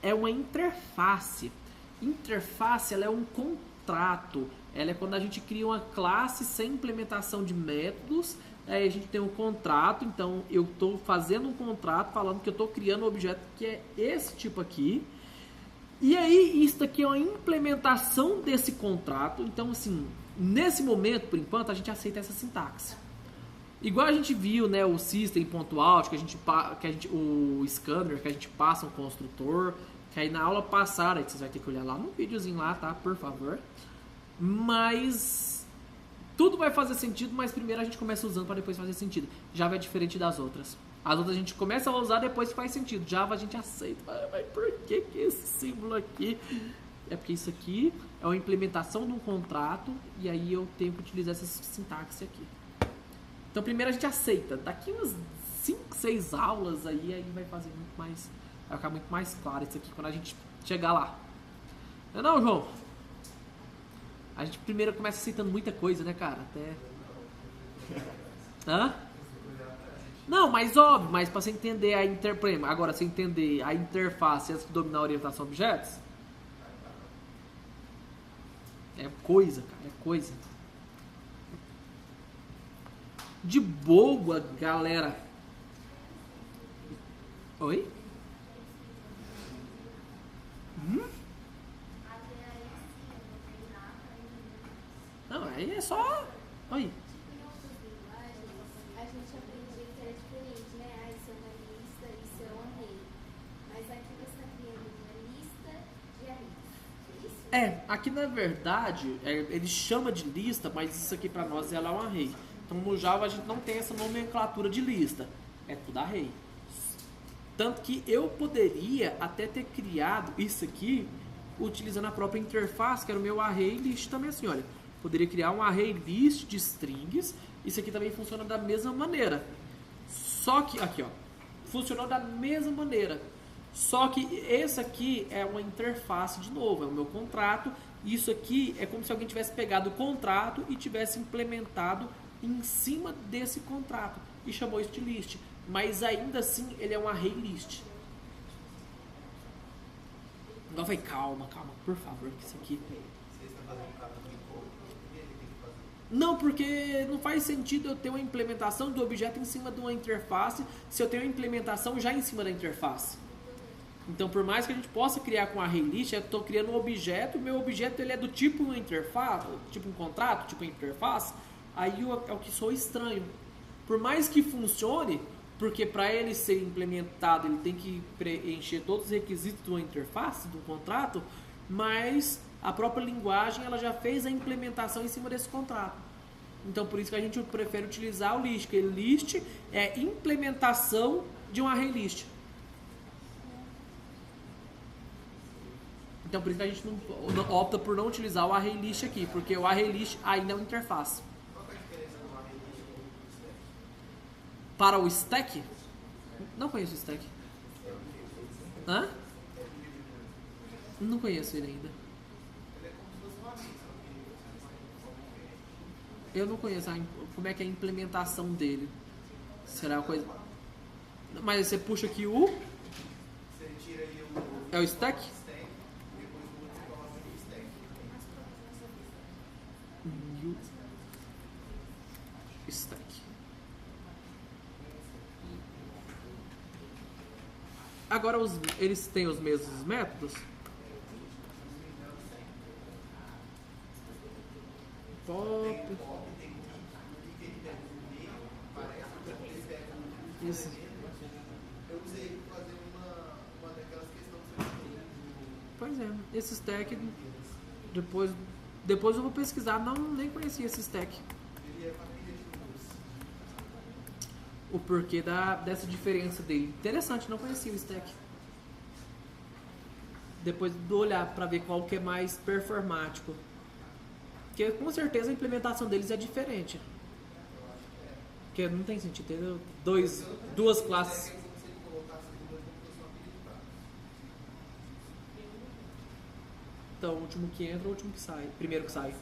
é uma interface. Interface, ela é um contrato. Ela é quando a gente cria uma classe sem implementação de métodos. Aí a gente tem um contrato. Então eu estou fazendo um contrato falando que eu estou criando um objeto que é esse tipo aqui. E aí isso aqui é uma implementação desse contrato. Então assim, nesse momento, por enquanto, a gente aceita essa sintaxe. Igual a gente viu, né, o system.out, o scanner, que a gente passa um construtor, que aí na aula passada, que vocês vão ter que olhar lá no videozinho lá, tá? Por favor. Mas tudo vai fazer sentido, mas primeiro a gente começa usando para depois fazer sentido. Java é diferente das outras. As outras a gente começa a usar, depois faz sentido. Java a gente aceita. Mas por que esse símbolo aqui? É porque isso aqui é uma implementação de um contrato e aí eu tenho que utilizar essa sintaxe aqui. Então primeiro a gente aceita. Daqui umas 5, 6 aulas aí vai fazer muito mais... Vai ficar muito mais claro isso aqui quando a gente chegar lá. Não, João? A gente primeiro começa aceitando muita coisa, né, cara? Até... Hã? Não, mas óbvio, mas para você entender a agora você entender a interface antes de dominar a orientação a objetos, é coisa, cara, é coisa. De boa, galera. Oi? Não, aí é só... Oi? Em outras linguagens, a gente aprendia que era diferente, né? Ah, isso é uma lista, isso é um array. Mas aqui você está criando uma lista de arrays. É isso? É, aqui na verdade, ele chama de lista, mas isso aqui pra nós ela é um array. Então no Java a gente não tem essa nomenclatura de lista. É tudo array. Tanto que eu poderia até ter criado isso aqui utilizando a própria interface, que era o meu array list também assim, olha. Poderia criar um array list de strings. Isso aqui também funciona da mesma maneira. Só que, aqui ó, funcionou da mesma maneira. Só que esse aqui é uma interface de novo, é o meu contrato. Isso aqui é como se alguém tivesse pegado o contrato e tivesse implementado em cima desse contrato e chamou isso de list. Mas ainda assim ele é um array list. Agora vai, calma, por favor, que isso aqui... Vocês estão fazendo um caminho de cor, por que ele tem que fazer? Não, porque não faz sentido eu ter uma implementação do objeto em cima de uma interface se eu tenho uma implementação já em cima da interface. Então, por mais que a gente possa criar com ArrayList, eu estou criando um objeto, o meu objeto ele é do tipo uma interface, tipo um contrato, tipo uma interface, aí é o que sou estranho. Por mais que funcione, porque para ele ser implementado ele tem que preencher todos os requisitos de uma interface, do contrato, mas a própria linguagem ela já fez a implementação em cima desse contrato. Então, por isso que a gente prefere utilizar o list, porque list é implementação de um ArrayList. Então, por isso que a gente não opta por não utilizar o ArrayList aqui, porque o ArrayList ainda é uma interface. Qual que é a diferença do ArrayList e do stack? Para o stack, não conheço o stack. Hã? Não conheço ele ainda. Ele é como se fosse uma lista, Eu não conheço como é que é a implementação dele. Será uma coisa... Mas você puxa aqui o... você tira aí o É o stack? stack, depois o outro coloca no stack. New stack. Agora eles têm os mesmos métodos? Pop. Isso. Eu usei ele para fazer uma daquelas questões que você fez. Pois é, esse stack depois eu vou pesquisar, nem conhecia esse stack. Ele é para pilha de luz. O porquê dessa diferença dele. Interessante, não conhecia o stack. Depois do olhar para ver qual que é mais performático. Porque com certeza a implementação deles é diferente. Porque não tem sentido ter duas classes. É como se ele colocasse duas como se fosse uma pilha de dados. Então, o último que entra, o último que sai. Primeiro que sai.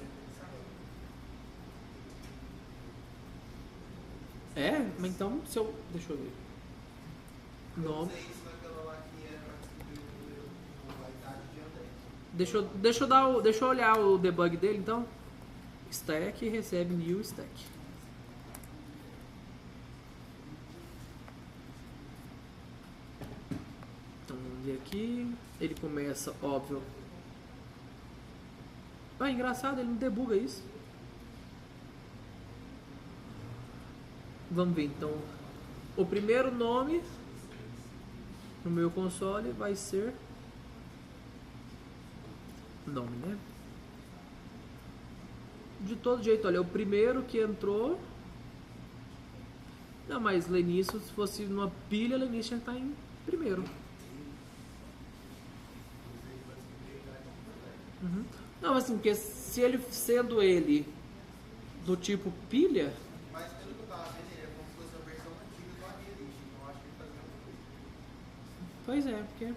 É? Mas então, se eu... Deixa eu ver. Eu Nome. usei isso naquela lá que era para descobrir a idade de André. Deixa eu olhar o debug dele, então. Stack recebe new stack. Então, vamos ver aqui. Ele começa, óbvio. Ah, engraçado, ele não debuga isso. Vamos ver, então. O primeiro nome no meu console vai ser nome, né? De todo jeito, olha, o primeiro que entrou. Não, mas Lenício, se fosse numa pilha, Lenício ia estar em primeiro. Uhum. Não, assim, porque se ele sendo ele do tipo pilha. Mas pelo que eu estava vendo, ele é como se fosse a versão antiga do ArrayList. Então eu acho que ele fazia uma coisa. Pois é, porque.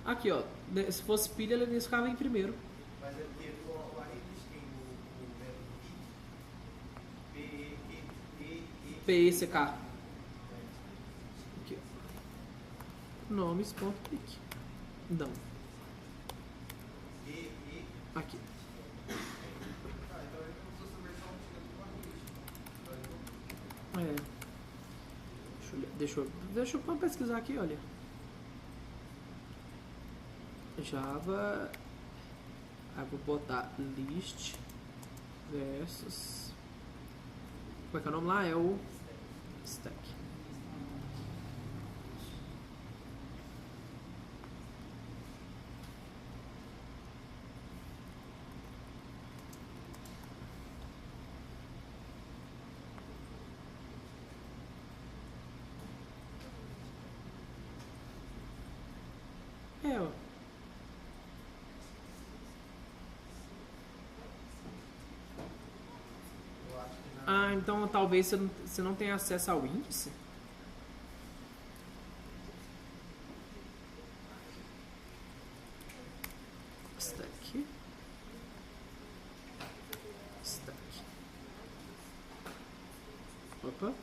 Aqui, ó. Se fosse pilha, Lenício ficava em primeiro. Mas é porque o ArrayList tem o método PECK. Aqui, ó. Nomes.click. Não. Aqui. então ele é como se fosse a versão antiga do ArrayList. É. Deixa eu pesquisar aqui, olha. Java. Aí vou botar list versus. Como é que é o nome lá? É o stack. É, ó. Eu acho que na Ah, então talvez você não tenha acesso ao índice. Stack. Stack. Opa.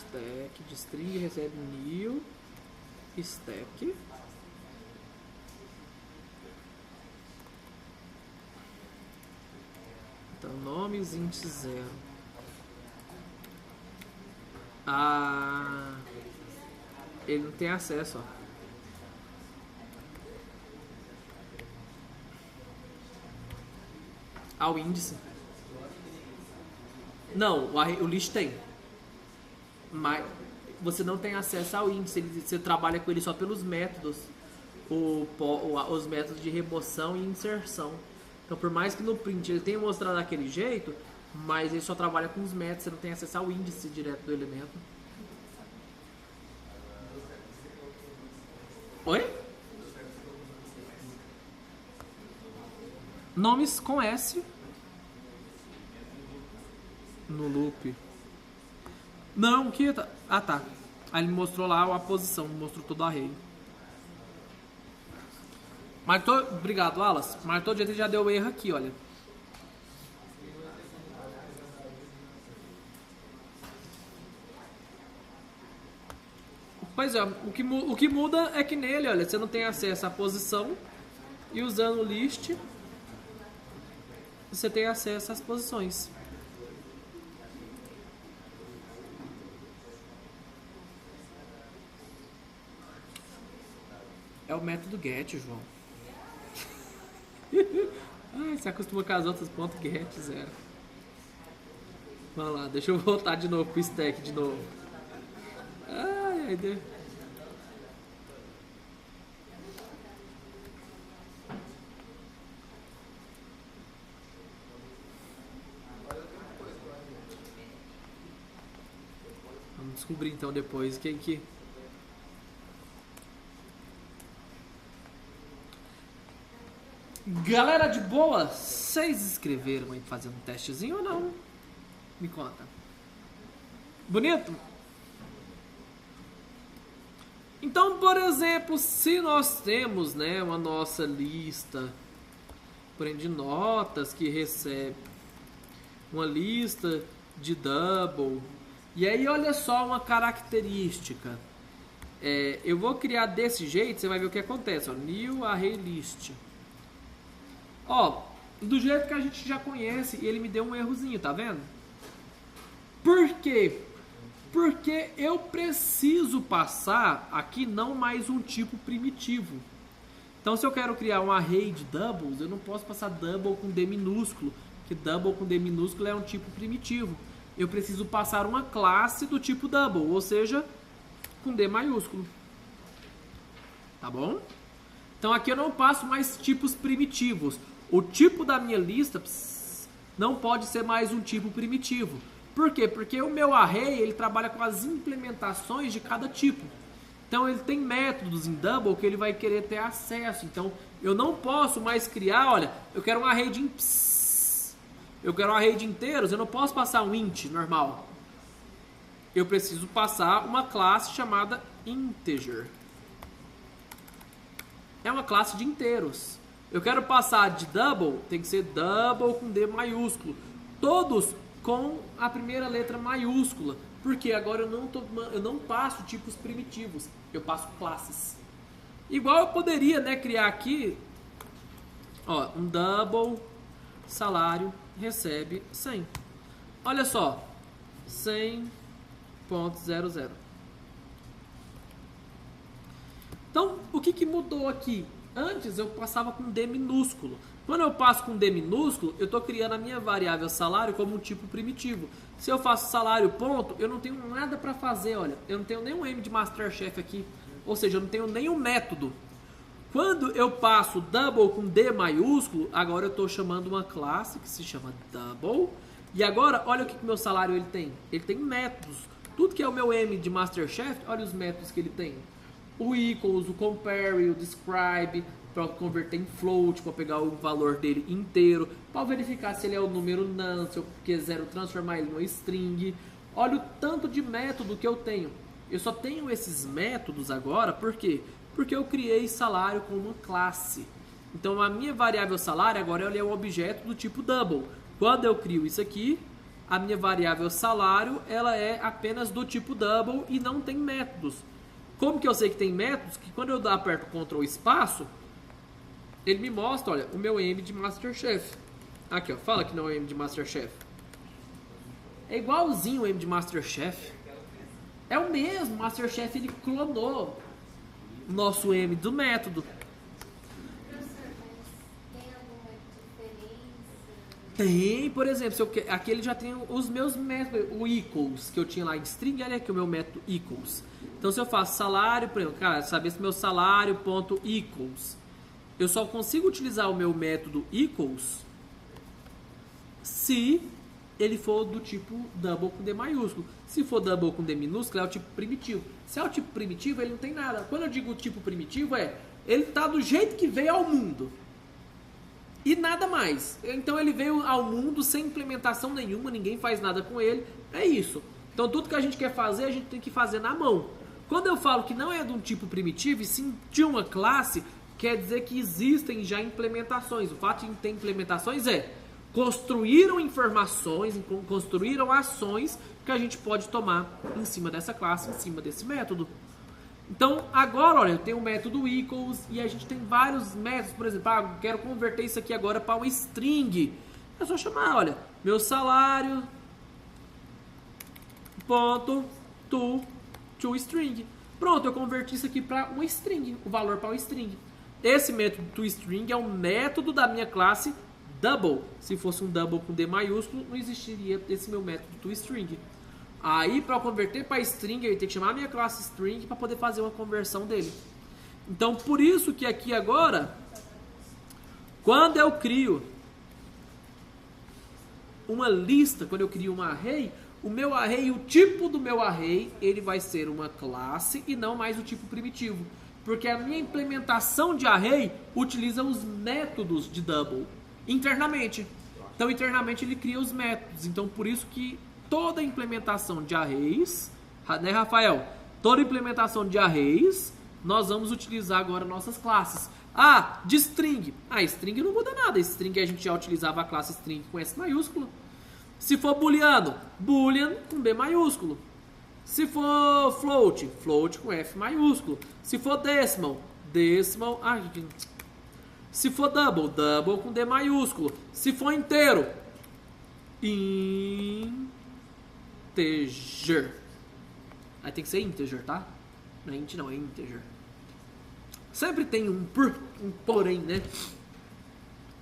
Stack de string recebe new stack. Nomes índice 0. Ah, ele não tem acesso, ó. Ao índice. Não, o list tem. Mas você não tem acesso ao índice. Você trabalha com ele só pelos métodos. Os métodos de remoção e inserção. Então, por mais que no print ele tenha mostrado daquele jeito, mas ele só trabalha com os métodos. Você não tem acesso ao índice direto do elemento. Oi? Nomes com S no loop. Não, que tá. Ah, tá. Aí ele mostrou lá a posição, mostrou todo o array. Mas obrigado, Wallace. Mas todo jeito ele já deu erro aqui, olha. Pois é, o que muda é que nele, olha, você não tem acesso à posição e usando o list você tem acesso às posições. É o método get, João. Ai, você acostuma com as outras ponto get 0. Vamos lá, deixa eu voltar de novo pro stack de novo. Ai, ai, vamos descobrir então depois quem que... Galera de boa, vocês escreveram aí fazendo um testezinho ou não? Me conta. Bonito? Então, por exemplo, se nós temos, né, uma nossa lista de notas que recebe uma lista de double, e aí olha só uma característica. Eu vou criar desse jeito, você vai ver o que acontece. Ó, new array list. Ó, do jeito que a gente já conhece, e ele me deu um errozinho, tá vendo? Por quê? Porque eu preciso passar aqui não mais um tipo primitivo. Então, se eu quero criar um array de doubles, eu não posso passar double com D minúsculo, que double com D minúsculo é um tipo primitivo. Eu preciso passar uma classe do tipo double, ou seja, com D maiúsculo. Tá bom? Então, aqui eu não passo mais tipos primitivos. O tipo da minha lista não pode ser mais um tipo primitivo. Por quê? Porque o meu array ele trabalha com as implementações de cada tipo. Então ele tem métodos em double que ele vai querer ter acesso. Então eu não posso mais criar, olha, eu quero um array de eu quero um array de inteiros, eu não posso passar um int normal. Eu preciso passar uma classe chamada integer. É uma classe de inteiros. Eu quero passar de double, tem que ser double com D maiúsculo. Todos com a primeira letra maiúscula. Porque agora eu não passo tipos primitivos, eu passo classes. Igual eu poderia, né, criar aqui, ó, um double salário recebe 100. Olha só, 100.00. Então, o que mudou aqui? Antes eu passava com D minúsculo. Quando eu passo com D minúsculo, eu estou criando a minha variável salário como um tipo primitivo. Se eu faço salário ponto, eu não tenho nada para fazer, olha. Eu não tenho nenhum M de Masterchef aqui. Ou seja, eu não tenho nenhum método. Quando eu passo double com D maiúsculo, agora eu estou chamando uma classe que se chama double. E agora, olha o que meu salário ele tem. Ele tem métodos. Tudo que é o meu M de Masterchef, olha os métodos que ele tem. O equals, o compare, o describe, para converter em float, para pegar o valor dele inteiro, para verificar se ele é o número none, se eu quiser transformar ele numa string. Olha o tanto de método que eu tenho. Eu só tenho esses métodos agora, por quê? Porque eu criei salário com uma classe. Então a minha variável salário agora ela é um objeto do tipo double. Quando eu crio isso aqui, a minha variável salário ela é apenas do tipo double e não tem métodos. Como que eu sei que tem métodos? Que quando eu aperto Ctrl espaço, ele me mostra, olha, o meu M de Masterchef. Aqui, ó. Fala que não é o M de Masterchef. É igualzinho o M de Masterchef. É o mesmo. Masterchef, ele clonou o nosso M do método. Professor, mas tem alguma diferença? Tem, por exemplo, se eu, aqui ele já tem os meus métodos, o equals, que eu tinha lá em string, olha aqui o meu método equals. Então, se eu faço salário, por exemplo, cara, saber se meu salário ponto equals, eu só consigo utilizar o meu método equals se ele for do tipo double com D maiúsculo. Se for double com D minúsculo, é o tipo primitivo. Se é o tipo primitivo, ele não tem nada. Quando eu digo tipo primitivo, ele tá do jeito que veio ao mundo. E nada mais. Então ele veio ao mundo sem implementação nenhuma, ninguém faz nada com ele. É isso. Então tudo que a gente quer fazer, a gente tem que fazer na mão. Quando eu falo que não é de um tipo primitivo, e sim de uma classe, quer dizer que existem já implementações. O fato de ter implementações construíram informações, construíram ações que a gente pode tomar em cima dessa classe, em cima desse método. Então, agora, olha, eu tenho o método equals e a gente tem vários métodos. Por exemplo, eu quero converter isso aqui agora para um string. É só chamar, olha, meu salário ponto to string. Pronto, eu converti isso aqui para um string, o valor para um string. Esse método toString é um método da minha classe double. Se fosse um double com D maiúsculo, não existiria esse meu método toString. Aí, para converter para string, eu tenho que chamar a minha classe string para poder fazer uma conversão dele. Então, por isso que aqui agora, quando eu crio uma lista, quando eu crio um array, o meu array, o tipo do meu array, ele vai ser uma classe e não mais o tipo primitivo. Porque a minha implementação de array utiliza os métodos de double internamente. Então, internamente ele cria os métodos. Então, por isso que toda implementação de arrays, né, Rafael? Toda implementação de arrays, nós vamos utilizar agora nossas classes. Ah, de string. Ah, string não muda nada. String a gente já utilizava a classe string com S maiúsculo. Se for booleano, boolean com B maiúsculo. Se for float, float com F maiúsculo. Se for decimal, decimal. Se for double, double com D maiúsculo. Se for inteiro, integer. Aí tem que ser integer, tá? Não é int, não, é integer. Sempre tem um porém, né?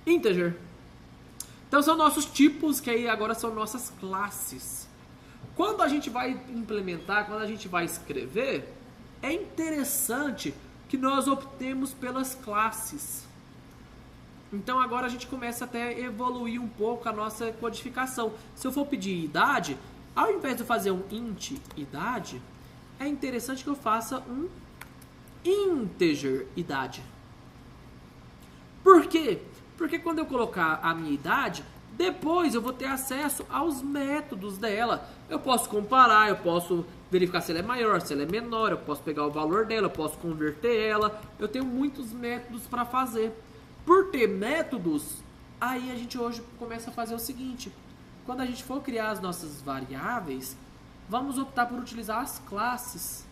Integer. Então são nossos tipos, que aí agora são nossas classes. Quando a gente vai implementar, quando a gente vai escrever, é interessante que nós optemos pelas classes. Então agora a gente começa até a evoluir um pouco a nossa codificação. Se eu for pedir idade, ao invés de eu fazer um int idade, é interessante que eu faça um integer idade. Por quê? Porque quando eu colocar a minha idade, depois eu vou ter acesso aos métodos dela. Eu posso comparar, eu posso verificar se ela é maior, se ela é menor, eu posso pegar o valor dela, eu posso converter ela. Eu tenho muitos métodos para fazer. Por ter métodos, aí a gente hoje começa a fazer o seguinte. Quando a gente for criar as nossas variáveis, vamos optar por utilizar as classes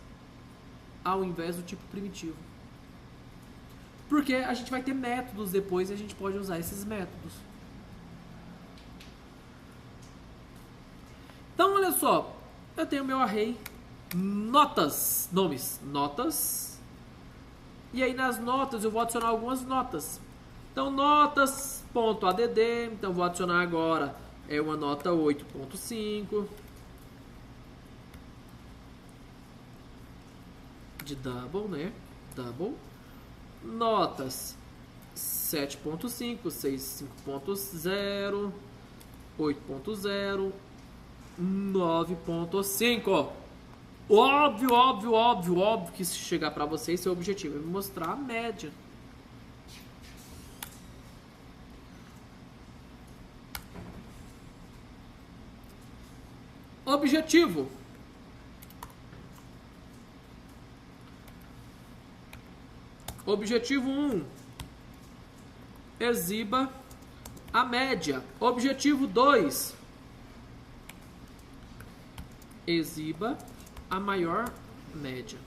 ao invés do tipo primitivo. Porque a gente vai ter métodos depois e a gente pode usar esses métodos. Então, olha só. Eu tenho meu array notas, nomes, notas. E aí nas notas eu vou adicionar algumas notas. Então, notas.add. Então, vou adicionar agora uma nota 8.5. De double, né? Double. Notas 7.5, 6.5.0, 8.0, 9.5. Óbvio que se chegar para vocês, seu objetivo é me mostrar a média. Objetivo. Objetivo 1. Exiba a média. Objetivo 2. Exiba a maior média.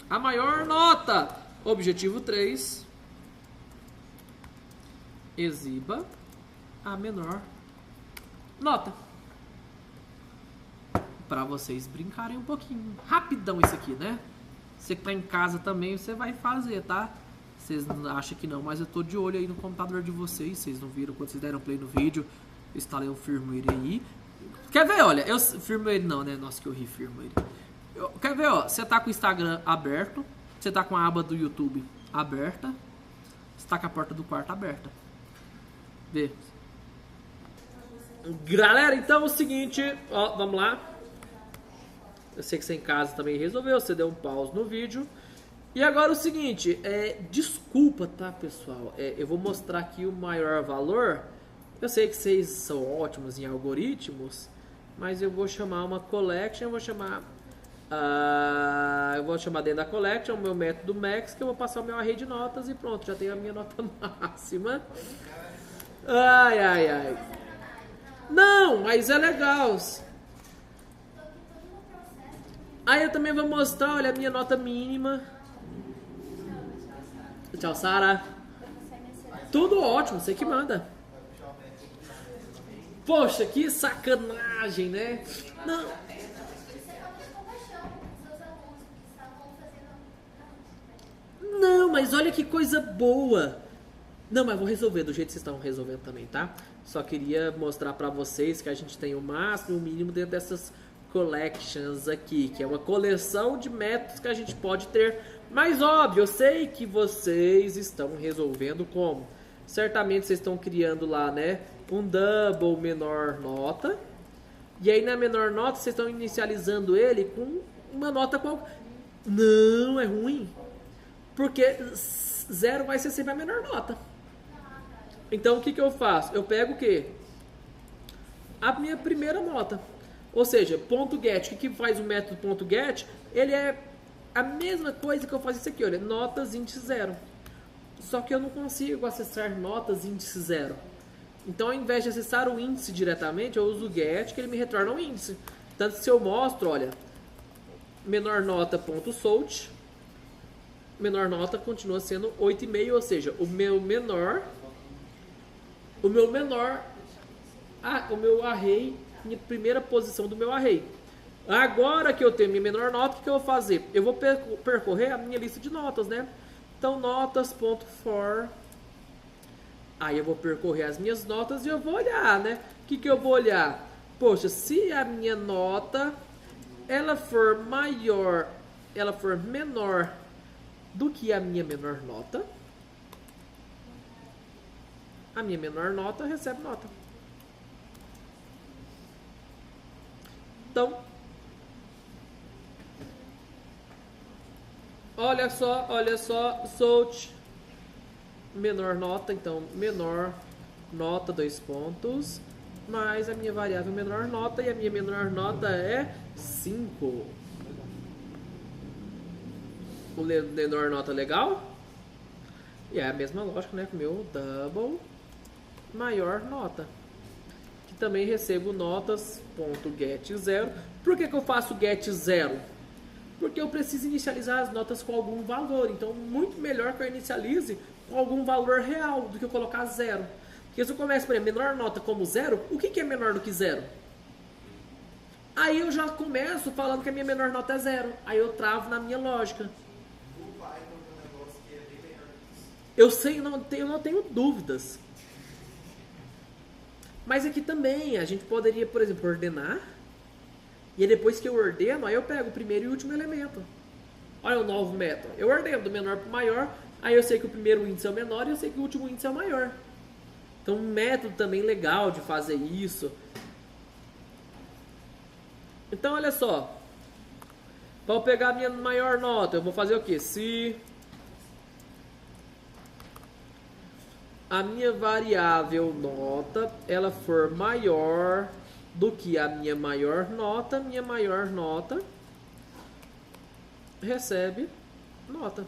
A maior nota. Objetivo 3. Exiba a menor nota. Pra vocês brincarem um pouquinho. Rapidão isso aqui, né? Você que tá em casa também, você vai fazer, tá? Vocês acham que não, mas eu tô de olho aí no computador de vocês. Vocês não viram quando vocês deram play no vídeo. Eu instalei um firmware aí. Quer ver, olha, firmware não, né? Nossa, que eu ri, firmware. Quer ver, ó, você tá com o Instagram aberto. Você tá com a aba do YouTube aberta. Você tá com a porta do quarto aberta. Vê. Galera, então é o seguinte, ó, vamos lá. Eu sei que você em casa também resolveu, você deu um pause no vídeo. E agora o seguinte, desculpa, tá, pessoal? Eu vou mostrar aqui o maior valor. Eu sei que vocês são ótimos em algoritmos, mas eu vou chamar uma collection, eu vou chamar dentro da collection o meu método max, que eu vou passar o meu array de notas e pronto, já tenho a minha nota máxima. Ai, ai, ai. Não, mas é legal. Aí eu também vou mostrar, olha, a minha nota mínima. Tchau, Sara. Tudo ótimo, você que manda. Poxa, que sacanagem, né? Não. Não, mas olha que coisa boa. Não, mas vou resolver do jeito que vocês estão resolvendo também, tá? Só queria mostrar pra vocês que a gente tem o máximo e o mínimo dentro dessas collections aqui, que é uma coleção de métodos que a gente pode ter. Mas óbvio, eu sei que vocês estão resolvendo como? Certamente vocês estão criando lá, né, um double menor nota. E aí na menor nota vocês estão inicializando ele com uma nota qual? Não, é ruim. Porque 0 vai ser sempre a menor nota. Então o que eu faço? Eu pego o quê? A minha primeira nota. Ou seja, ponto .get. O que faz o método ponto .get? Ele é a mesma coisa que eu faço isso aqui, olha, notas índice 0. Só que eu não consigo acessar notas índice 0. Então, ao invés de acessar o índice diretamente, eu uso o get, que ele me retorna um índice. Tanto que se eu mostro, olha, menor nota.sort, menor nota continua sendo 8,5, ou seja, o meu array, minha primeira posição do meu array. Agora que eu tenho minha menor nota, o que eu vou fazer? Eu vou percorrer a minha lista de notas, né? Então, notas.for. Aí eu vou percorrer as minhas notas e eu vou olhar, né? O que eu vou olhar? Poxa, se a minha nota ela for menor do que a minha menor nota, a minha menor nota recebe nota. Então, olha só, sort menor nota, então menor nota, 2 pontos, mais a minha variável menor nota, e a minha menor nota é 5. O menor nota legal? E é a mesma lógica, né, com o meu double maior nota, que também recebo notas.get 0. Por que eu faço get 0? Porque eu preciso inicializar as notas com algum valor. Então, muito melhor que eu inicialize com algum valor real do que eu colocar 0. Porque se eu começo, por exemplo, menor nota como 0, o que é menor do que 0? Aí eu já começo falando que a minha menor nota é 0. Aí eu travo na minha lógica. Eu sei, eu não tenho dúvidas. Mas aqui também a gente poderia, por exemplo, ordenar. E aí depois que eu ordeno, aí eu pego o primeiro e o último elemento. Olha o novo método. Eu ordeno do menor para o maior. Aí eu sei que o primeiro índice é o menor e eu sei que o último índice é o maior. Então um método também legal de fazer isso. Então olha só. Para eu pegar a minha maior nota, eu vou fazer o quê? Se a minha variável nota ela for maior do que a minha maior nota recebe nota.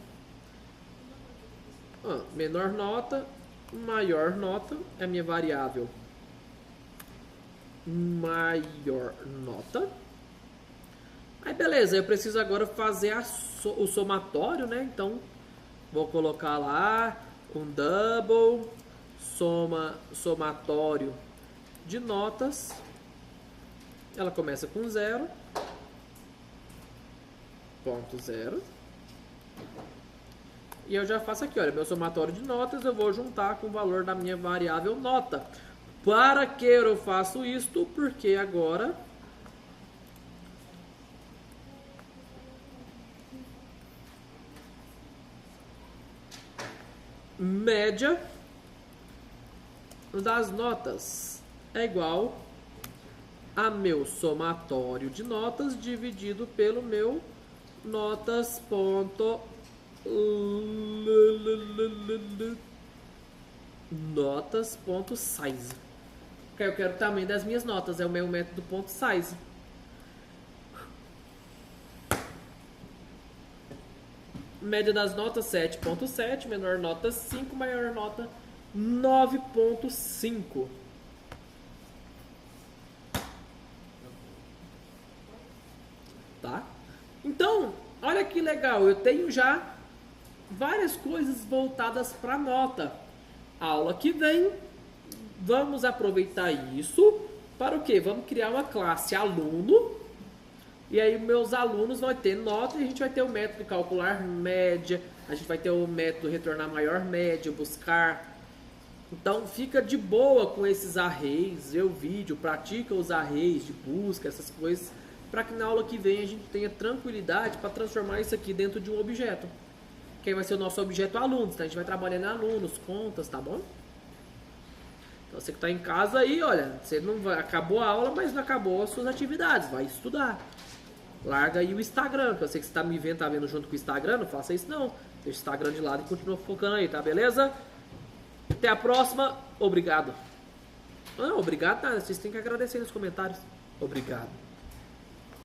Menor nota, maior nota é a minha variável maior nota. Aí beleza, eu preciso agora fazer o somatório, né? Então vou colocar lá um double somatório de notas. Ela começa com 0, ponto 0. E eu já faço aqui, olha, meu somatório de notas, eu vou juntar com o valor da minha variável nota. Para que eu faço isto? Porque agora média das notas é igual a meu somatório de notas dividido pelo meu notas ponto size. Porque eu quero o tamanho das minhas notas, é o meu método ponto size. Média das notas 7.7, menor nota 5, maior nota 9.5. Tá? Então, olha que legal, eu tenho já várias coisas voltadas para nota. Aula que vem, vamos aproveitar isso para o quê? Vamos criar uma classe aluno. E aí meus alunos vão ter nota e a gente vai ter o método de calcular média, a gente vai ter o método retornar maior média, buscar. Então fica de boa com esses arrays, vê o vídeo, pratica os arrays de busca, essas coisas, para que na aula que vem a gente tenha tranquilidade para transformar isso aqui dentro de um objeto. Quem vai ser o nosso objeto alunos, tá? A gente vai trabalhando alunos, contas, tá bom? Então você que está em casa aí, olha, você não vai, acabou a aula, mas não acabou as suas atividades, vai estudar. Larga aí o Instagram, que eu sei que você tá me vendo, tá vendo junto com o Instagram, não faça isso não. Deixa o Instagram de lado e continua focando aí, tá beleza? Até a próxima, obrigado. Não, obrigado nada, vocês têm que agradecer nos comentários. Obrigado.